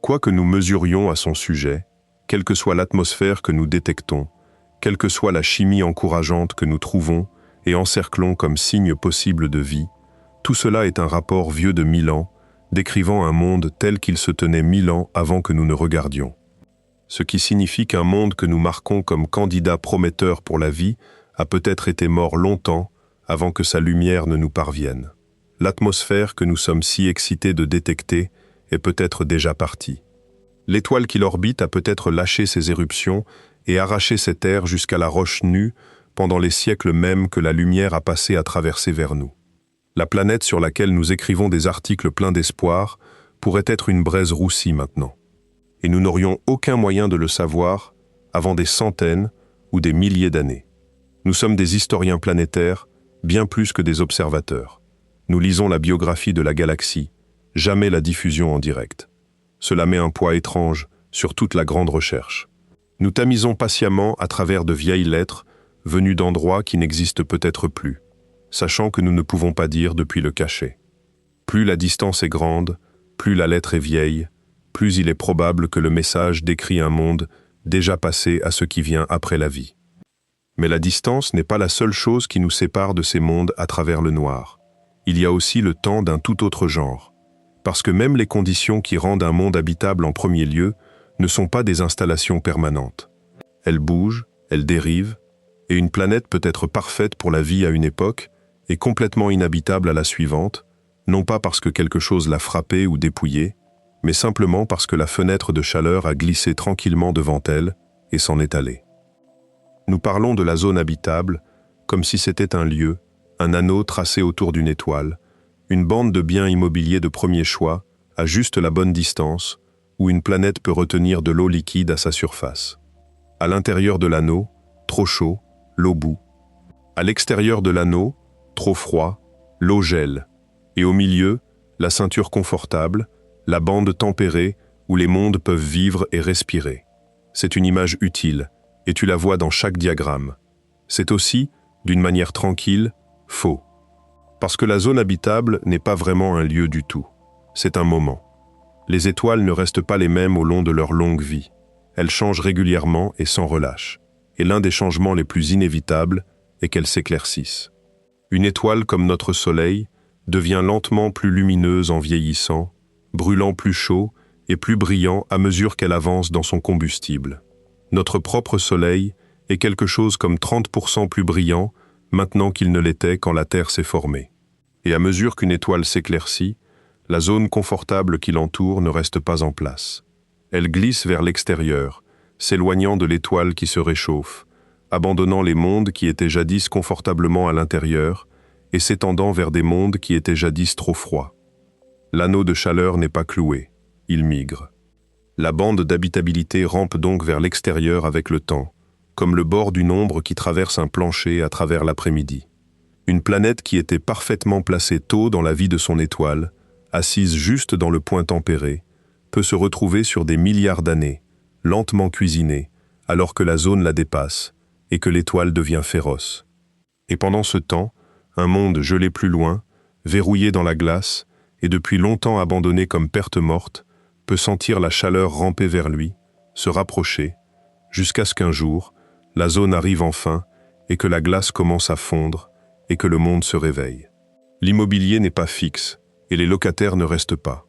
Quoi que nous mesurions à son sujet, quelle que soit l'atmosphère que nous détectons, quelle que soit la chimie encourageante que nous trouvons et encerclons comme signe possible de vie, tout cela est un rapport vieux de 1000 ans, décrivant un monde tel qu'il se tenait 1000 ans avant que nous ne regardions. Ce qui signifie qu'un monde que nous marquons comme candidat prometteur pour la vie a peut-être été mort longtemps avant que sa lumière ne nous parvienne. L'atmosphère que nous sommes si excités de détecter est peut-être déjà partie. L'étoile qui l'orbite a peut-être lâché ses éruptions et arraché cet air jusqu'à la roche nue pendant les siècles mêmes que la lumière a passé à traverser vers nous. La planète sur laquelle nous écrivons des articles pleins d'espoir pourrait être une braise roussie maintenant. Et nous n'aurions aucun moyen de le savoir avant des centaines ou des milliers d'années. Nous sommes des historiens planétaires, bien plus que des observateurs. Nous lisons la biographie de la galaxie, jamais la diffusion en direct. Cela met un poids étrange sur toute la grande recherche. Nous tamisons patiemment à travers de vieilles lettres venues d'endroits qui n'existent peut-être plus, sachant que nous ne pouvons pas dire depuis le cachet. Plus la distance est grande, plus la lettre est vieille, plus il est probable que le message décrit un monde déjà passé à ce qui vient après la vie. Mais la distance n'est pas la seule chose qui nous sépare de ces mondes à travers le noir. Il y a aussi le temps d'un tout autre genre. Parce que même les conditions qui rendent un monde habitable en premier lieu ne sont pas des installations permanentes. Elles bougent, elles dérivent, et une planète peut être parfaite pour la vie à une époque et complètement inhabitable à la suivante, non pas parce que quelque chose l'a frappée ou dépouillée, mais simplement parce que la fenêtre de chaleur a glissé tranquillement devant elle et s'en est allée. Nous parlons de la zone habitable comme si c'était un lieu, un anneau tracé autour d'une étoile, une bande de biens immobiliers de premier choix, à juste la bonne distance, où une planète peut retenir de l'eau liquide à sa surface. À l'intérieur de l'anneau, trop chaud, l'eau bout. À l'extérieur de l'anneau, trop froid, l'eau gèle. Et au milieu, la ceinture confortable, la bande tempérée où les mondes peuvent vivre et respirer. C'est une image utile, et tu la vois dans chaque diagramme. C'est aussi, d'une manière tranquille, faux. Parce que la zone habitable n'est pas vraiment un lieu du tout. C'est un moment. Les étoiles ne restent pas les mêmes au long de leur longue vie. Elles changent régulièrement et sans relâche. Et l'un des changements les plus inévitables est qu'elles s'éclaircissent. Une étoile comme notre Soleil devient lentement plus lumineuse en vieillissant, brûlant plus chaud et plus brillant à mesure qu'elle avance dans son combustible. Notre propre Soleil est quelque chose comme 30% plus brillant maintenant qu'il ne l'était quand la Terre s'est formée. Et à mesure qu'une étoile s'éclaircit, la zone confortable qui l'entoure ne reste pas en place. Elle glisse vers l'extérieur, s'éloignant de l'étoile qui se réchauffe, abandonnant les mondes qui étaient jadis confortablement à l'intérieur et s'étendant vers des mondes qui étaient jadis trop froids. L'anneau de chaleur n'est pas cloué, il migre. La bande d'habitabilité rampe donc vers l'extérieur avec le temps, comme le bord d'une ombre qui traverse un plancher à travers l'après-midi. Une planète qui était parfaitement placée tôt dans la vie de son étoile, assise juste dans le point tempéré, peut se retrouver sur des milliards d'années, lentement cuisinée, alors que la zone la dépasse et que l'étoile devient féroce. Et pendant ce temps, un monde gelé plus loin, verrouillé dans la glace et depuis longtemps abandonné comme perte morte, peut sentir la chaleur ramper vers lui, se rapprocher, jusqu'à ce qu'un jour, la zone arrive enfin et que la glace commence à fondre et que le monde se réveille. L'immobilier n'est pas fixe et les locataires ne restent pas.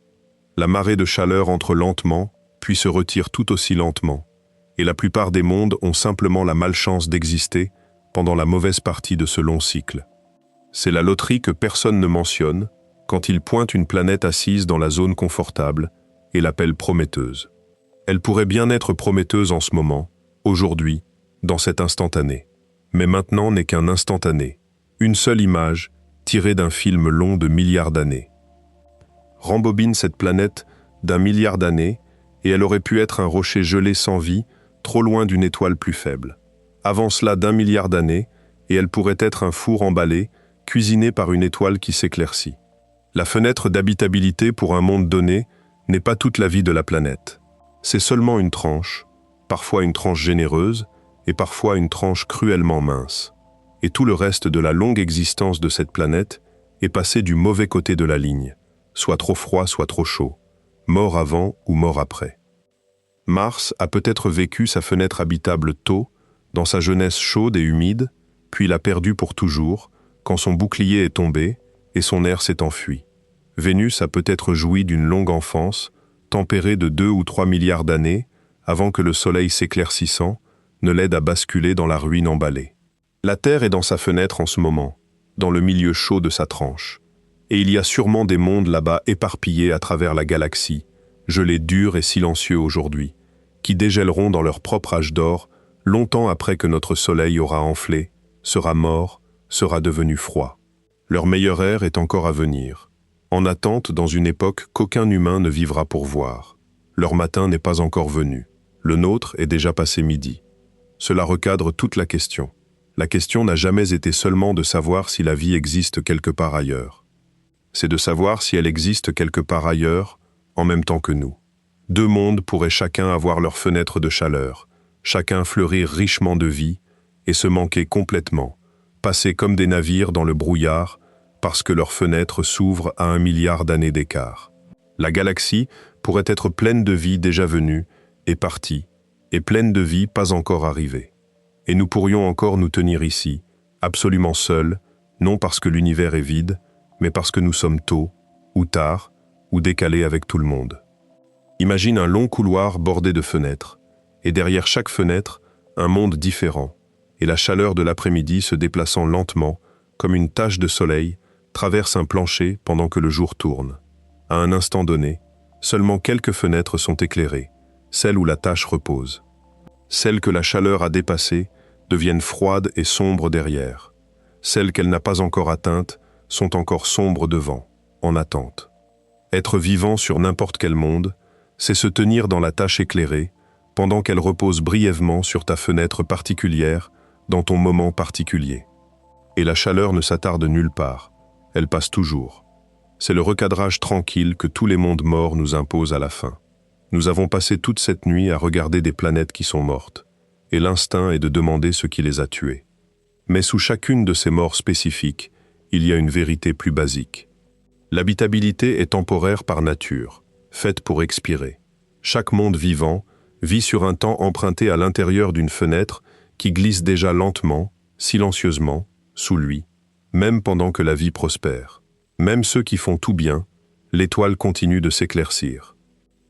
La marée de chaleur entre lentement, puis se retire tout aussi lentement, et la plupart des mondes ont simplement la malchance d'exister pendant la mauvaise partie de ce long cycle. C'est la loterie que personne ne mentionne quand il pointe une planète assise dans la zone confortable et l'appelle prometteuse. Elle pourrait bien être prometteuse en ce moment, aujourd'hui, dans cet instantané. Mais maintenant n'est qu'un instantané, une seule image tirée d'un film long de milliards d'années. Rembobine cette planète d'1 milliard d'années et elle aurait pu être un rocher gelé sans vie, trop loin d'une étoile plus faible. Avance-la d'1 milliard d'années et elle pourrait être un four emballé, cuisiné par une étoile qui s'éclaircit. La fenêtre d'habitabilité pour un monde donné n'est pas toute la vie de la planète. C'est seulement une tranche, parfois une tranche généreuse et parfois une tranche cruellement mince. Et tout le reste de la longue existence de cette planète est passé du mauvais côté de la ligne, soit trop froid, soit trop chaud, mort avant ou mort après. Mars a peut-être vécu sa fenêtre habitable tôt, dans sa jeunesse chaude et humide, puis l'a perdue pour toujours, quand son bouclier est tombé et son air s'est enfui. Vénus a peut-être joui d'une longue enfance, tempérée de 2 ou 3 milliards d'années, avant que le soleil s'éclaircissant ne l'aide à basculer dans la ruine emballée. La Terre est dans sa fenêtre en ce moment, dans le milieu chaud de sa tranche. Et il y a sûrement des mondes là-bas éparpillés à travers la galaxie, gelés durs et silencieux aujourd'hui, qui dégèleront dans leur propre âge d'or, longtemps après que notre soleil aura enflé, sera mort, sera devenu froid. Leur meilleure ère est encore à venir, en attente dans une époque qu'aucun humain ne vivra pour voir. Leur matin n'est pas encore venu, le nôtre est déjà passé midi. Cela recadre toute la question. La question n'a jamais été seulement de savoir si la vie existe quelque part ailleurs. C'est de savoir si elle existe quelque part ailleurs, en même temps que nous. 2 mondes pourraient chacun avoir leur fenêtre de chaleur, chacun fleurir richement de vie et se manquer complètement, passer comme des navires dans le brouillard parce que leur fenêtre s'ouvre à 1 milliard d'années d'écart. La galaxie pourrait être pleine de vie déjà venue et partie, et pleine de vie pas encore arrivée. Et nous pourrions encore nous tenir ici, absolument seuls, non parce que l'univers est vide, mais parce que nous sommes tôt, ou tard, ou décalés avec tout le monde. Imagine un long couloir bordé de fenêtres, et derrière chaque fenêtre, un monde différent, et la chaleur de l'après-midi se déplaçant lentement, comme une tache de soleil, traverse un plancher pendant que le jour tourne. À un instant donné, seulement quelques fenêtres sont éclairées, celles où la tache repose. Celles que la chaleur a dépassées deviennent froides et sombres derrière. Celles qu'elle n'a pas encore atteintes sont encore sombres devant, en attente. Être vivant sur n'importe quel monde, c'est se tenir dans la tache éclairée, pendant qu'elle repose brièvement sur ta fenêtre particulière, dans ton moment particulier. Et la chaleur ne s'attarde nulle part, elle passe toujours. C'est le recadrage tranquille que tous les mondes morts nous imposent à la fin. Nous avons passé toute cette nuit à regarder des planètes qui sont mortes, et l'instinct est de demander ce qui les a tuées. Mais sous chacune de ces morts spécifiques, il y a une vérité plus basique. L'habitabilité est temporaire par nature, faite pour expirer. Chaque monde vivant vit sur un temps emprunté à l'intérieur d'une fenêtre qui glisse déjà lentement, silencieusement, sous lui, même pendant que la vie prospère. Même ceux qui font tout bien, l'étoile continue de s'éclaircir.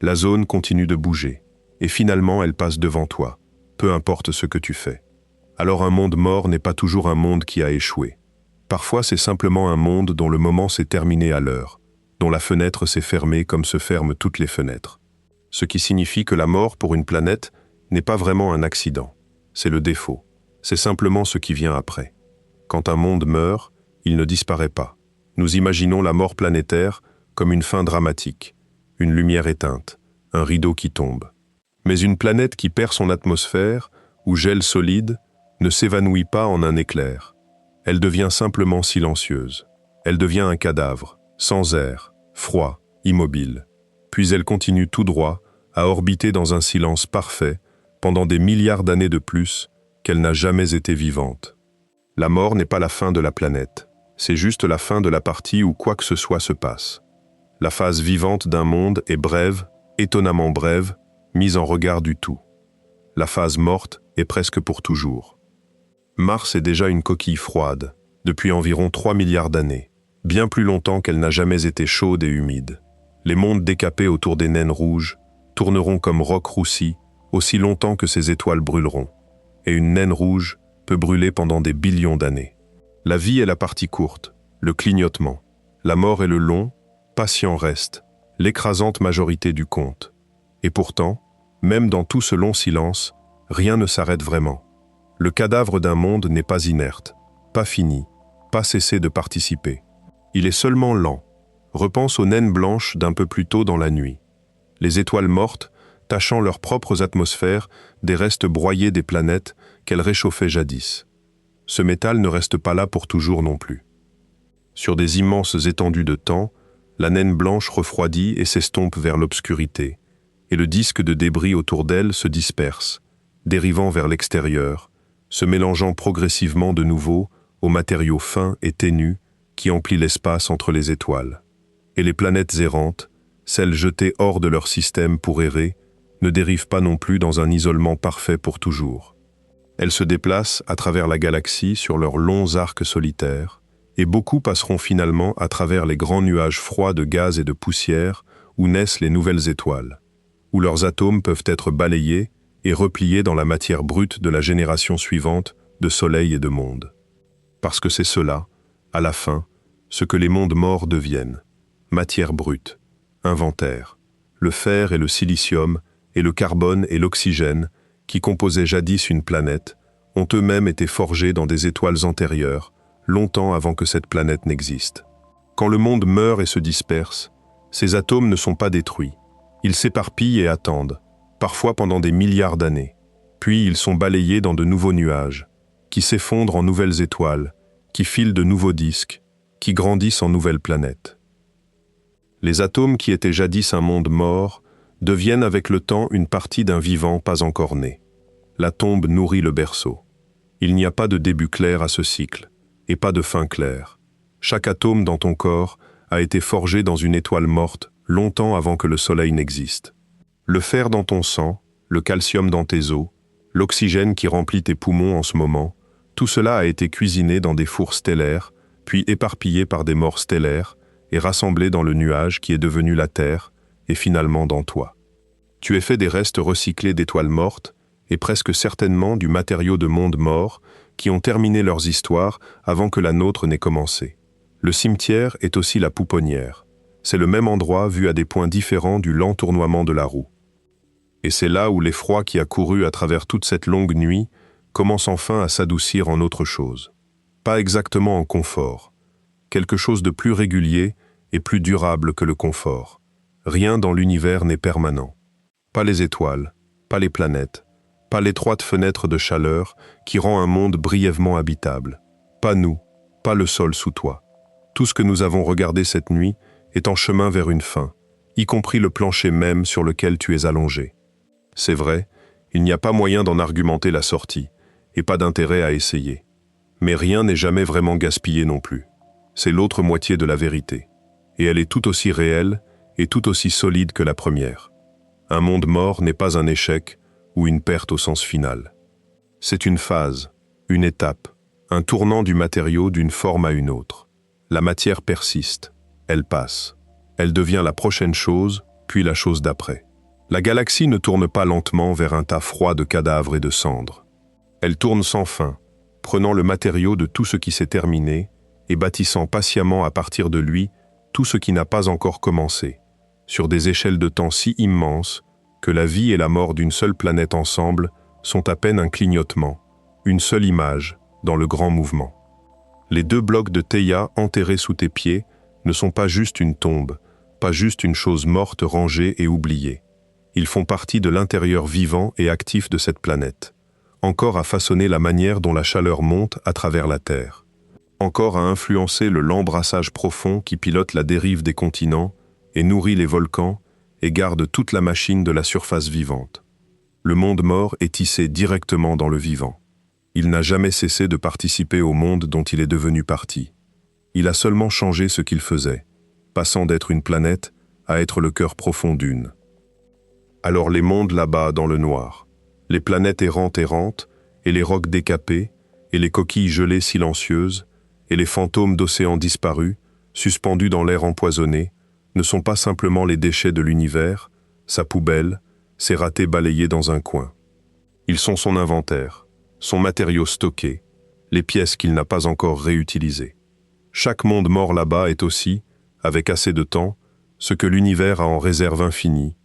La zone continue de bouger, et finalement elle passe devant toi, peu importe ce que tu fais. Alors un monde mort n'est pas toujours un monde qui a échoué. Parfois c'est simplement un monde dont le moment s'est terminé à l'heure, dont la fenêtre s'est fermée comme se ferment toutes les fenêtres. Ce qui signifie que la mort pour une planète n'est pas vraiment un accident, c'est le défaut, c'est simplement ce qui vient après. Quand un monde meurt, il ne disparaît pas. Nous imaginons la mort planétaire comme une fin dramatique, une lumière éteinte, un rideau qui tombe. Mais une planète qui perd son atmosphère, ou gèle solide, ne s'évanouit pas en un éclair. Elle devient simplement silencieuse. Elle devient un cadavre, sans air, froid, immobile. Puis elle continue tout droit à orbiter dans un silence parfait pendant des milliards d'années de plus qu'elle n'a jamais été vivante. La mort n'est pas la fin de la planète, c'est juste la fin de la partie où quoi que ce soit se passe. La phase vivante d'un monde est brève, étonnamment brève, mise en regard du tout. La phase morte est presque pour toujours. Mars est déjà une coquille froide, depuis environ 3 milliards d'années, bien plus longtemps qu'elle n'a jamais été chaude et humide. Les mondes décapés autour des naines rouges tourneront comme rocs roussis aussi longtemps que ces étoiles brûleront. Et une naine rouge peut brûler pendant des billions d'années. La vie est la partie courte, le clignotement. La mort est le long, patient reste, l'écrasante majorité du conte. Et pourtant, même dans tout ce long silence, rien ne s'arrête vraiment. Le cadavre d'un monde n'est pas inerte, pas fini, pas cessé de participer. Il est seulement lent. Repense aux naines blanches d'un peu plus tôt dans la nuit. Les étoiles mortes, tachant leurs propres atmosphères des restes broyés des planètes qu'elles réchauffaient jadis. Ce métal ne reste pas là pour toujours non plus. Sur des immenses étendues de temps, la naine blanche refroidit et s'estompe vers l'obscurité, et le disque de débris autour d'elle se disperse, dérivant vers l'extérieur, se mélangeant progressivement de nouveau aux matériaux fins et ténus qui emplissent l'espace entre les étoiles. Et les planètes errantes, celles jetées hors de leur système pour errer, ne dérivent pas non plus dans un isolement parfait pour toujours. Elles se déplacent à travers la galaxie sur leurs longs arcs solitaires, et beaucoup passeront finalement à travers les grands nuages froids de gaz et de poussière où naissent les nouvelles étoiles, où leurs atomes peuvent être balayés et repliés dans la matière brute de la génération suivante de soleil et de monde. Parce que c'est cela, à la fin, ce que les mondes morts deviennent. Matière brute, inventaire, le fer et le silicium, et le carbone et l'oxygène, qui composaient jadis une planète, ont eux-mêmes été forgés dans des étoiles antérieures, longtemps avant que cette planète n'existe. Quand le monde meurt et se disperse, ces atomes ne sont pas détruits. Ils s'éparpillent et attendent, parfois pendant des milliards d'années. Puis ils sont balayés dans de nouveaux nuages, qui s'effondrent en nouvelles étoiles, qui filent de nouveaux disques, qui grandissent en nouvelles planètes. Les atomes qui étaient jadis un monde mort deviennent avec le temps une partie d'un vivant pas encore né. La tombe nourrit le berceau. Il n'y a pas de début clair à ce cycle, et pas de fin claire. Chaque atome dans ton corps a été forgé dans une étoile morte longtemps avant que le soleil n'existe. Le fer dans ton sang, le calcium dans tes os, l'oxygène qui remplit tes poumons en ce moment, tout cela a été cuisiné dans des fours stellaires, puis éparpillé par des morts stellaires, et rassemblé dans le nuage qui est devenu la Terre, et finalement dans toi. Tu es fait des restes recyclés d'étoiles mortes, et presque certainement du matériau de mondes morts, qui ont terminé leurs histoires avant que la nôtre n'ait commencé. Le cimetière est aussi la pouponnière. C'est le même endroit vu à des points différents du lent tournoiement de la roue. Et c'est là où l'effroi qui a couru à travers toute cette longue nuit commence enfin à s'adoucir en autre chose. Pas exactement en confort. Quelque chose de plus régulier et plus durable que le confort. Rien dans l'univers n'est permanent. Pas les étoiles, pas les planètes, pas l'étroite fenêtre de chaleur qui rend un monde brièvement habitable. Pas nous, pas le sol sous toi. Tout ce que nous avons regardé cette nuit est en chemin vers une fin, y compris le plancher même sur lequel tu es allongé. C'est vrai, il n'y a pas moyen d'en argumenter la sortie, et pas d'intérêt à essayer. Mais rien n'est jamais vraiment gaspillé non plus. C'est l'autre moitié de la vérité. Et elle est tout aussi réelle et tout aussi solide que la première. Un monde mort n'est pas un échec ou une perte au sens final. C'est une phase, une étape, un tournant du matériau d'une forme à une autre. La matière persiste, elle passe. Elle devient la prochaine chose, puis la chose d'après. La galaxie ne tourne pas lentement vers un tas froid de cadavres et de cendres. Elle tourne sans fin, prenant le matériau de tout ce qui s'est terminé et bâtissant patiemment à partir de lui tout ce qui n'a pas encore commencé, sur des échelles de temps si immenses que la vie et la mort d'une seule planète ensemble sont à peine un clignotement, une seule image dans le grand mouvement. Les 2 blocs de Theia enterrés sous tes pieds ne sont pas juste une tombe, pas juste une chose morte rangée et oubliée. Ils font partie de l'intérieur vivant et actif de cette planète, encore à façonner la manière dont la chaleur monte à travers la Terre, encore à influencer le lent brassage profond qui pilote la dérive des continents et nourrit les volcans et garde toute la machine de la surface vivante. Le monde mort est tissé directement dans le vivant. Il n'a jamais cessé de participer au monde dont il est devenu partie. Il a seulement changé ce qu'il faisait, passant d'être une planète à être le cœur profond d'une. Alors les mondes là-bas dans le noir, les planètes errantes, et les rocs décapés, et les coquilles gelées silencieuses, et les fantômes d'océans disparus, suspendus dans l'air empoisonné, ne sont pas simplement les déchets de l'univers, sa poubelle, ses ratés balayés dans un coin. Ils sont son inventaire, son matériau stocké, les pièces qu'il n'a pas encore réutilisées. Chaque monde mort là-bas est aussi, avec assez de temps, ce que l'univers a en réserve infinie,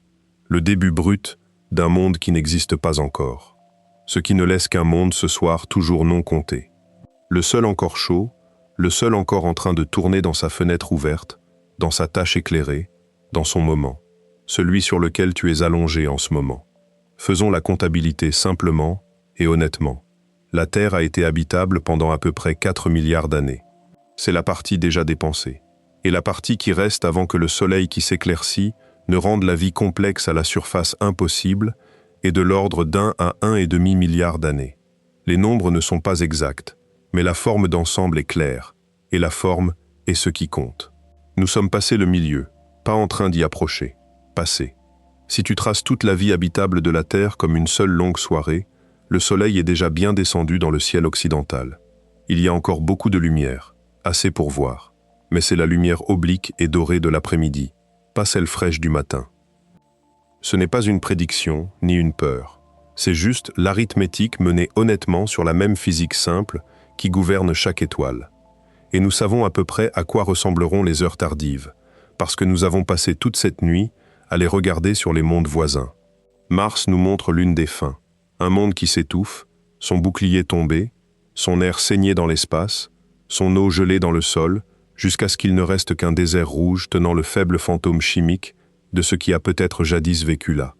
le début brut d'un monde qui n'existe pas encore, ce qui ne laisse qu'un monde ce soir toujours non compté. Le seul encore chaud, le seul encore en train de tourner dans sa fenêtre ouverte, dans sa tâche éclairée, dans son moment, celui sur lequel tu es allongé en ce moment. Faisons la comptabilité simplement et honnêtement. La Terre a été habitable pendant à peu près 4 milliards d'années. C'est la partie déjà dépensée. Et la partie qui reste avant que le soleil qui s'éclaircit ne rende la vie complexe à la surface impossible est de l'ordre d'1 à 1,5 milliard d'années. Les nombres ne sont pas exacts, mais la forme d'ensemble est claire, et la forme est ce qui compte. Nous sommes passés le milieu, pas en train d'y approcher, passé. Si tu traces toute la vie habitable de la Terre comme une seule longue soirée, le soleil est déjà bien descendu dans le ciel occidental. Il y a encore beaucoup de lumière, assez pour voir, mais c'est la lumière oblique et dorée de l'après-midi, pas celle fraîche du matin. Ce n'est pas une prédiction, ni une peur. C'est juste l'arithmétique menée honnêtement sur la même physique simple qui gouverne chaque étoile. Et nous savons à peu près à quoi ressembleront les heures tardives, parce que nous avons passé toute cette nuit à les regarder sur les mondes voisins. Mars nous montre l'une des fins, un monde qui s'étouffe, son bouclier tombé, son air saigné dans l'espace, son eau gelée dans le sol, jusqu'à ce qu'il ne reste qu'un désert rouge tenant le faible fantôme chimique de ce qui a peut-être jadis vécu là.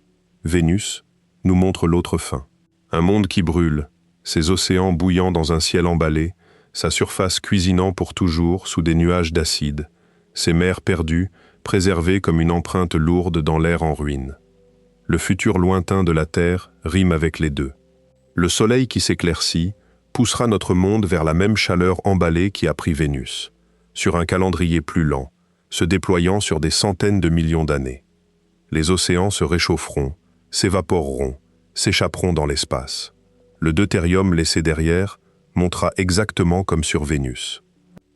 Vénus nous montre l'autre fin. Un monde qui brûle, ses océans bouillant dans un ciel emballé, sa surface cuisinant pour toujours sous des nuages d'acide, ses mers perdues, préservées comme une empreinte lourde dans l'air en ruine. Le futur lointain de la Terre rime avec les deux. Le soleil qui s'éclaircit poussera notre monde vers la même chaleur emballée qui a pris Vénus, sur un calendrier plus lent, se déployant sur des centaines de millions d'années. Les océans se réchaufferont, s'évaporeront, s'échapperont dans l'espace. Le deutérium laissé derrière montera exactement comme sur Vénus.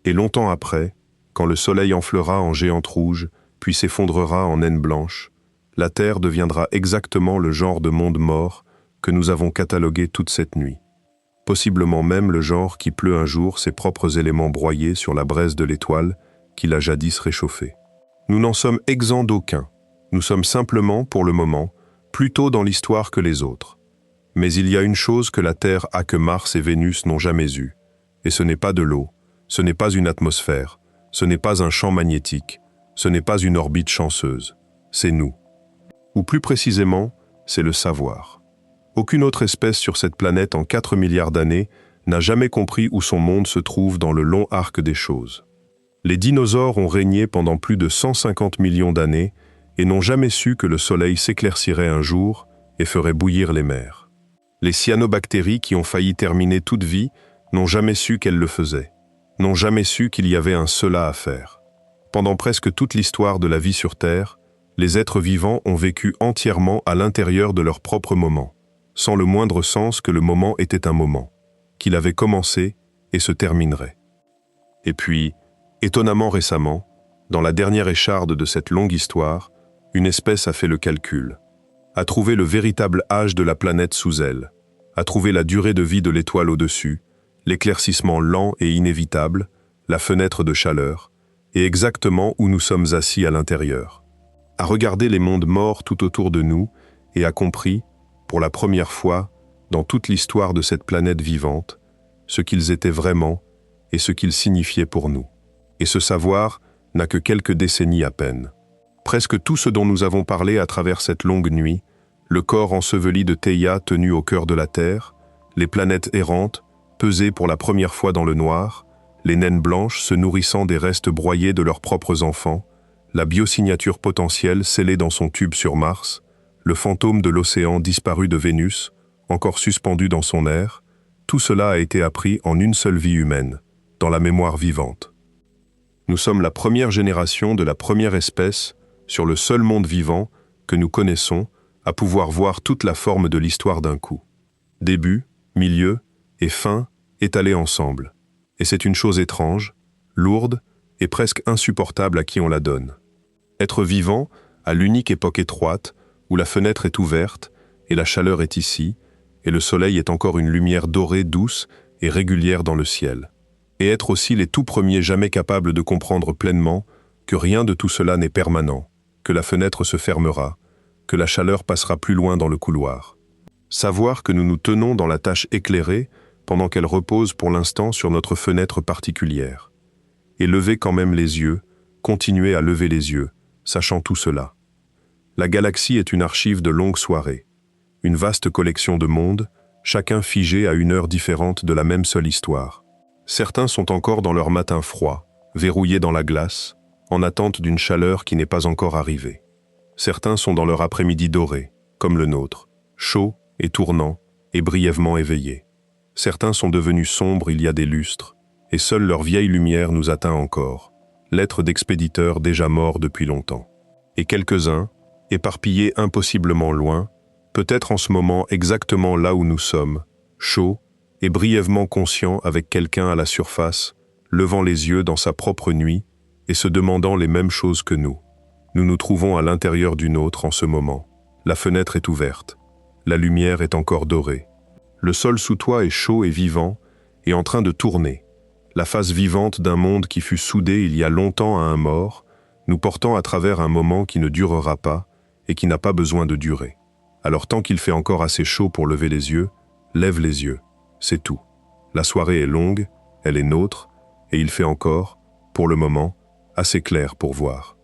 Et longtemps après, quand le soleil enflera en géante rouge, puis s'effondrera en naine blanche, la Terre deviendra exactement le genre de monde mort que nous avons catalogué toute cette nuit. Possiblement même le genre qui pleut un jour ses propres éléments broyés sur la braise de l'étoile qu'il a jadis réchauffée. Nous n'en sommes exempts d'aucun. Nous sommes simplement, pour le moment, plus tôt dans l'histoire que les autres. Mais il y a une chose que la Terre a que Mars et Vénus n'ont jamais eue, et ce n'est pas de l'eau, ce n'est pas une atmosphère, ce n'est pas un champ magnétique, ce n'est pas une orbite chanceuse, c'est nous. Ou plus précisément, c'est le savoir. Aucune autre espèce sur cette planète en 4 milliards d'années n'a jamais compris où son monde se trouve dans le long arc des choses. Les dinosaures ont régné pendant plus de 150 millions d'années et n'ont jamais su que le soleil s'éclaircirait un jour et ferait bouillir les mers. Les cyanobactéries qui ont failli terminer toute vie n'ont jamais su qu'elles le faisaient, n'ont jamais su qu'il y avait un cela à faire. Pendant presque toute l'histoire de la vie sur Terre, les êtres vivants ont vécu entièrement à l'intérieur de leur propre moment, sans le moindre sens que le moment était un moment, qu'il avait commencé et se terminerait. Et puis, étonnamment récemment, dans la dernière écharde de cette longue histoire, une espèce a fait le calcul, a trouvé le véritable âge de la planète sous elle, a trouvé la durée de vie de l'étoile au-dessus, l'éclaircissement lent et inévitable, la fenêtre de chaleur, et exactement où nous sommes assis à l'intérieur. A regardé les mondes morts tout autour de nous et a compris, pour la première fois, dans toute l'histoire de cette planète vivante, ce qu'ils étaient vraiment et ce qu'ils signifiaient pour nous. Et ce savoir n'a que quelques décennies à peine. Presque tout ce dont nous avons parlé à travers cette longue nuit, le corps enseveli de Theia tenu au cœur de la Terre, les planètes errantes, pesées pour la première fois dans le noir, les naines blanches se nourrissant des restes broyés de leurs propres enfants, la biosignature potentielle scellée dans son tube sur Mars, le fantôme de l'océan disparu de Vénus, encore suspendu dans son air, tout cela a été appris en une seule vie humaine, dans la mémoire vivante. Nous sommes la première génération de la première espèce, sur le seul monde vivant que nous connaissons, à pouvoir voir toute la forme de l'histoire d'un coup. Début, milieu et fin étalés ensemble. Et c'est une chose étrange, lourde et presque insupportable à qui on la donne. Être vivant, à l'unique époque étroite, où la fenêtre est ouverte, et la chaleur est ici, et le soleil est encore une lumière dorée douce et régulière dans le ciel. Et être aussi les tout premiers jamais capables de comprendre pleinement que rien de tout cela n'est permanent, que la fenêtre se fermera, que la chaleur passera plus loin dans le couloir. Savoir que nous nous tenons dans la tâche éclairée pendant qu'elle repose pour l'instant sur notre fenêtre particulière. Et lever quand même les yeux, continuer à lever les yeux, sachant tout cela. La galaxie est une archive de longues soirées, une vaste collection de mondes, chacun figé à une heure différente de la même seule histoire. Certains sont encore dans leur matin froid, verrouillés dans la glace, en attente d'une chaleur qui n'est pas encore arrivée. Certains sont dans leur après-midi doré, comme le nôtre, chaud et tournant et brièvement éveillés. Certains sont devenus sombres il y a des lustres, et seule leur vieille lumière nous atteint encore, lettre d'expéditeur déjà mort depuis longtemps. Et quelques-uns, éparpillés impossiblement loin, peut-être en ce moment exactement là où nous sommes, chauds et brièvement conscients avec quelqu'un à la surface, levant les yeux dans sa propre nuit et se demandant les mêmes choses que nous. Nous nous trouvons à l'intérieur d'une autre en ce moment. La fenêtre est ouverte. La lumière est encore dorée. Le sol sous toi est chaud et vivant et en train de tourner. La face vivante d'un monde qui fut soudé il y a longtemps à un mort, nous portant à travers un moment qui ne durera pas et qui n'a pas besoin de durer. Alors tant qu'il fait encore assez chaud pour lever les yeux, lève les yeux, c'est tout. La soirée est longue, elle est nôtre, et il fait encore, pour le moment, assez clair pour voir.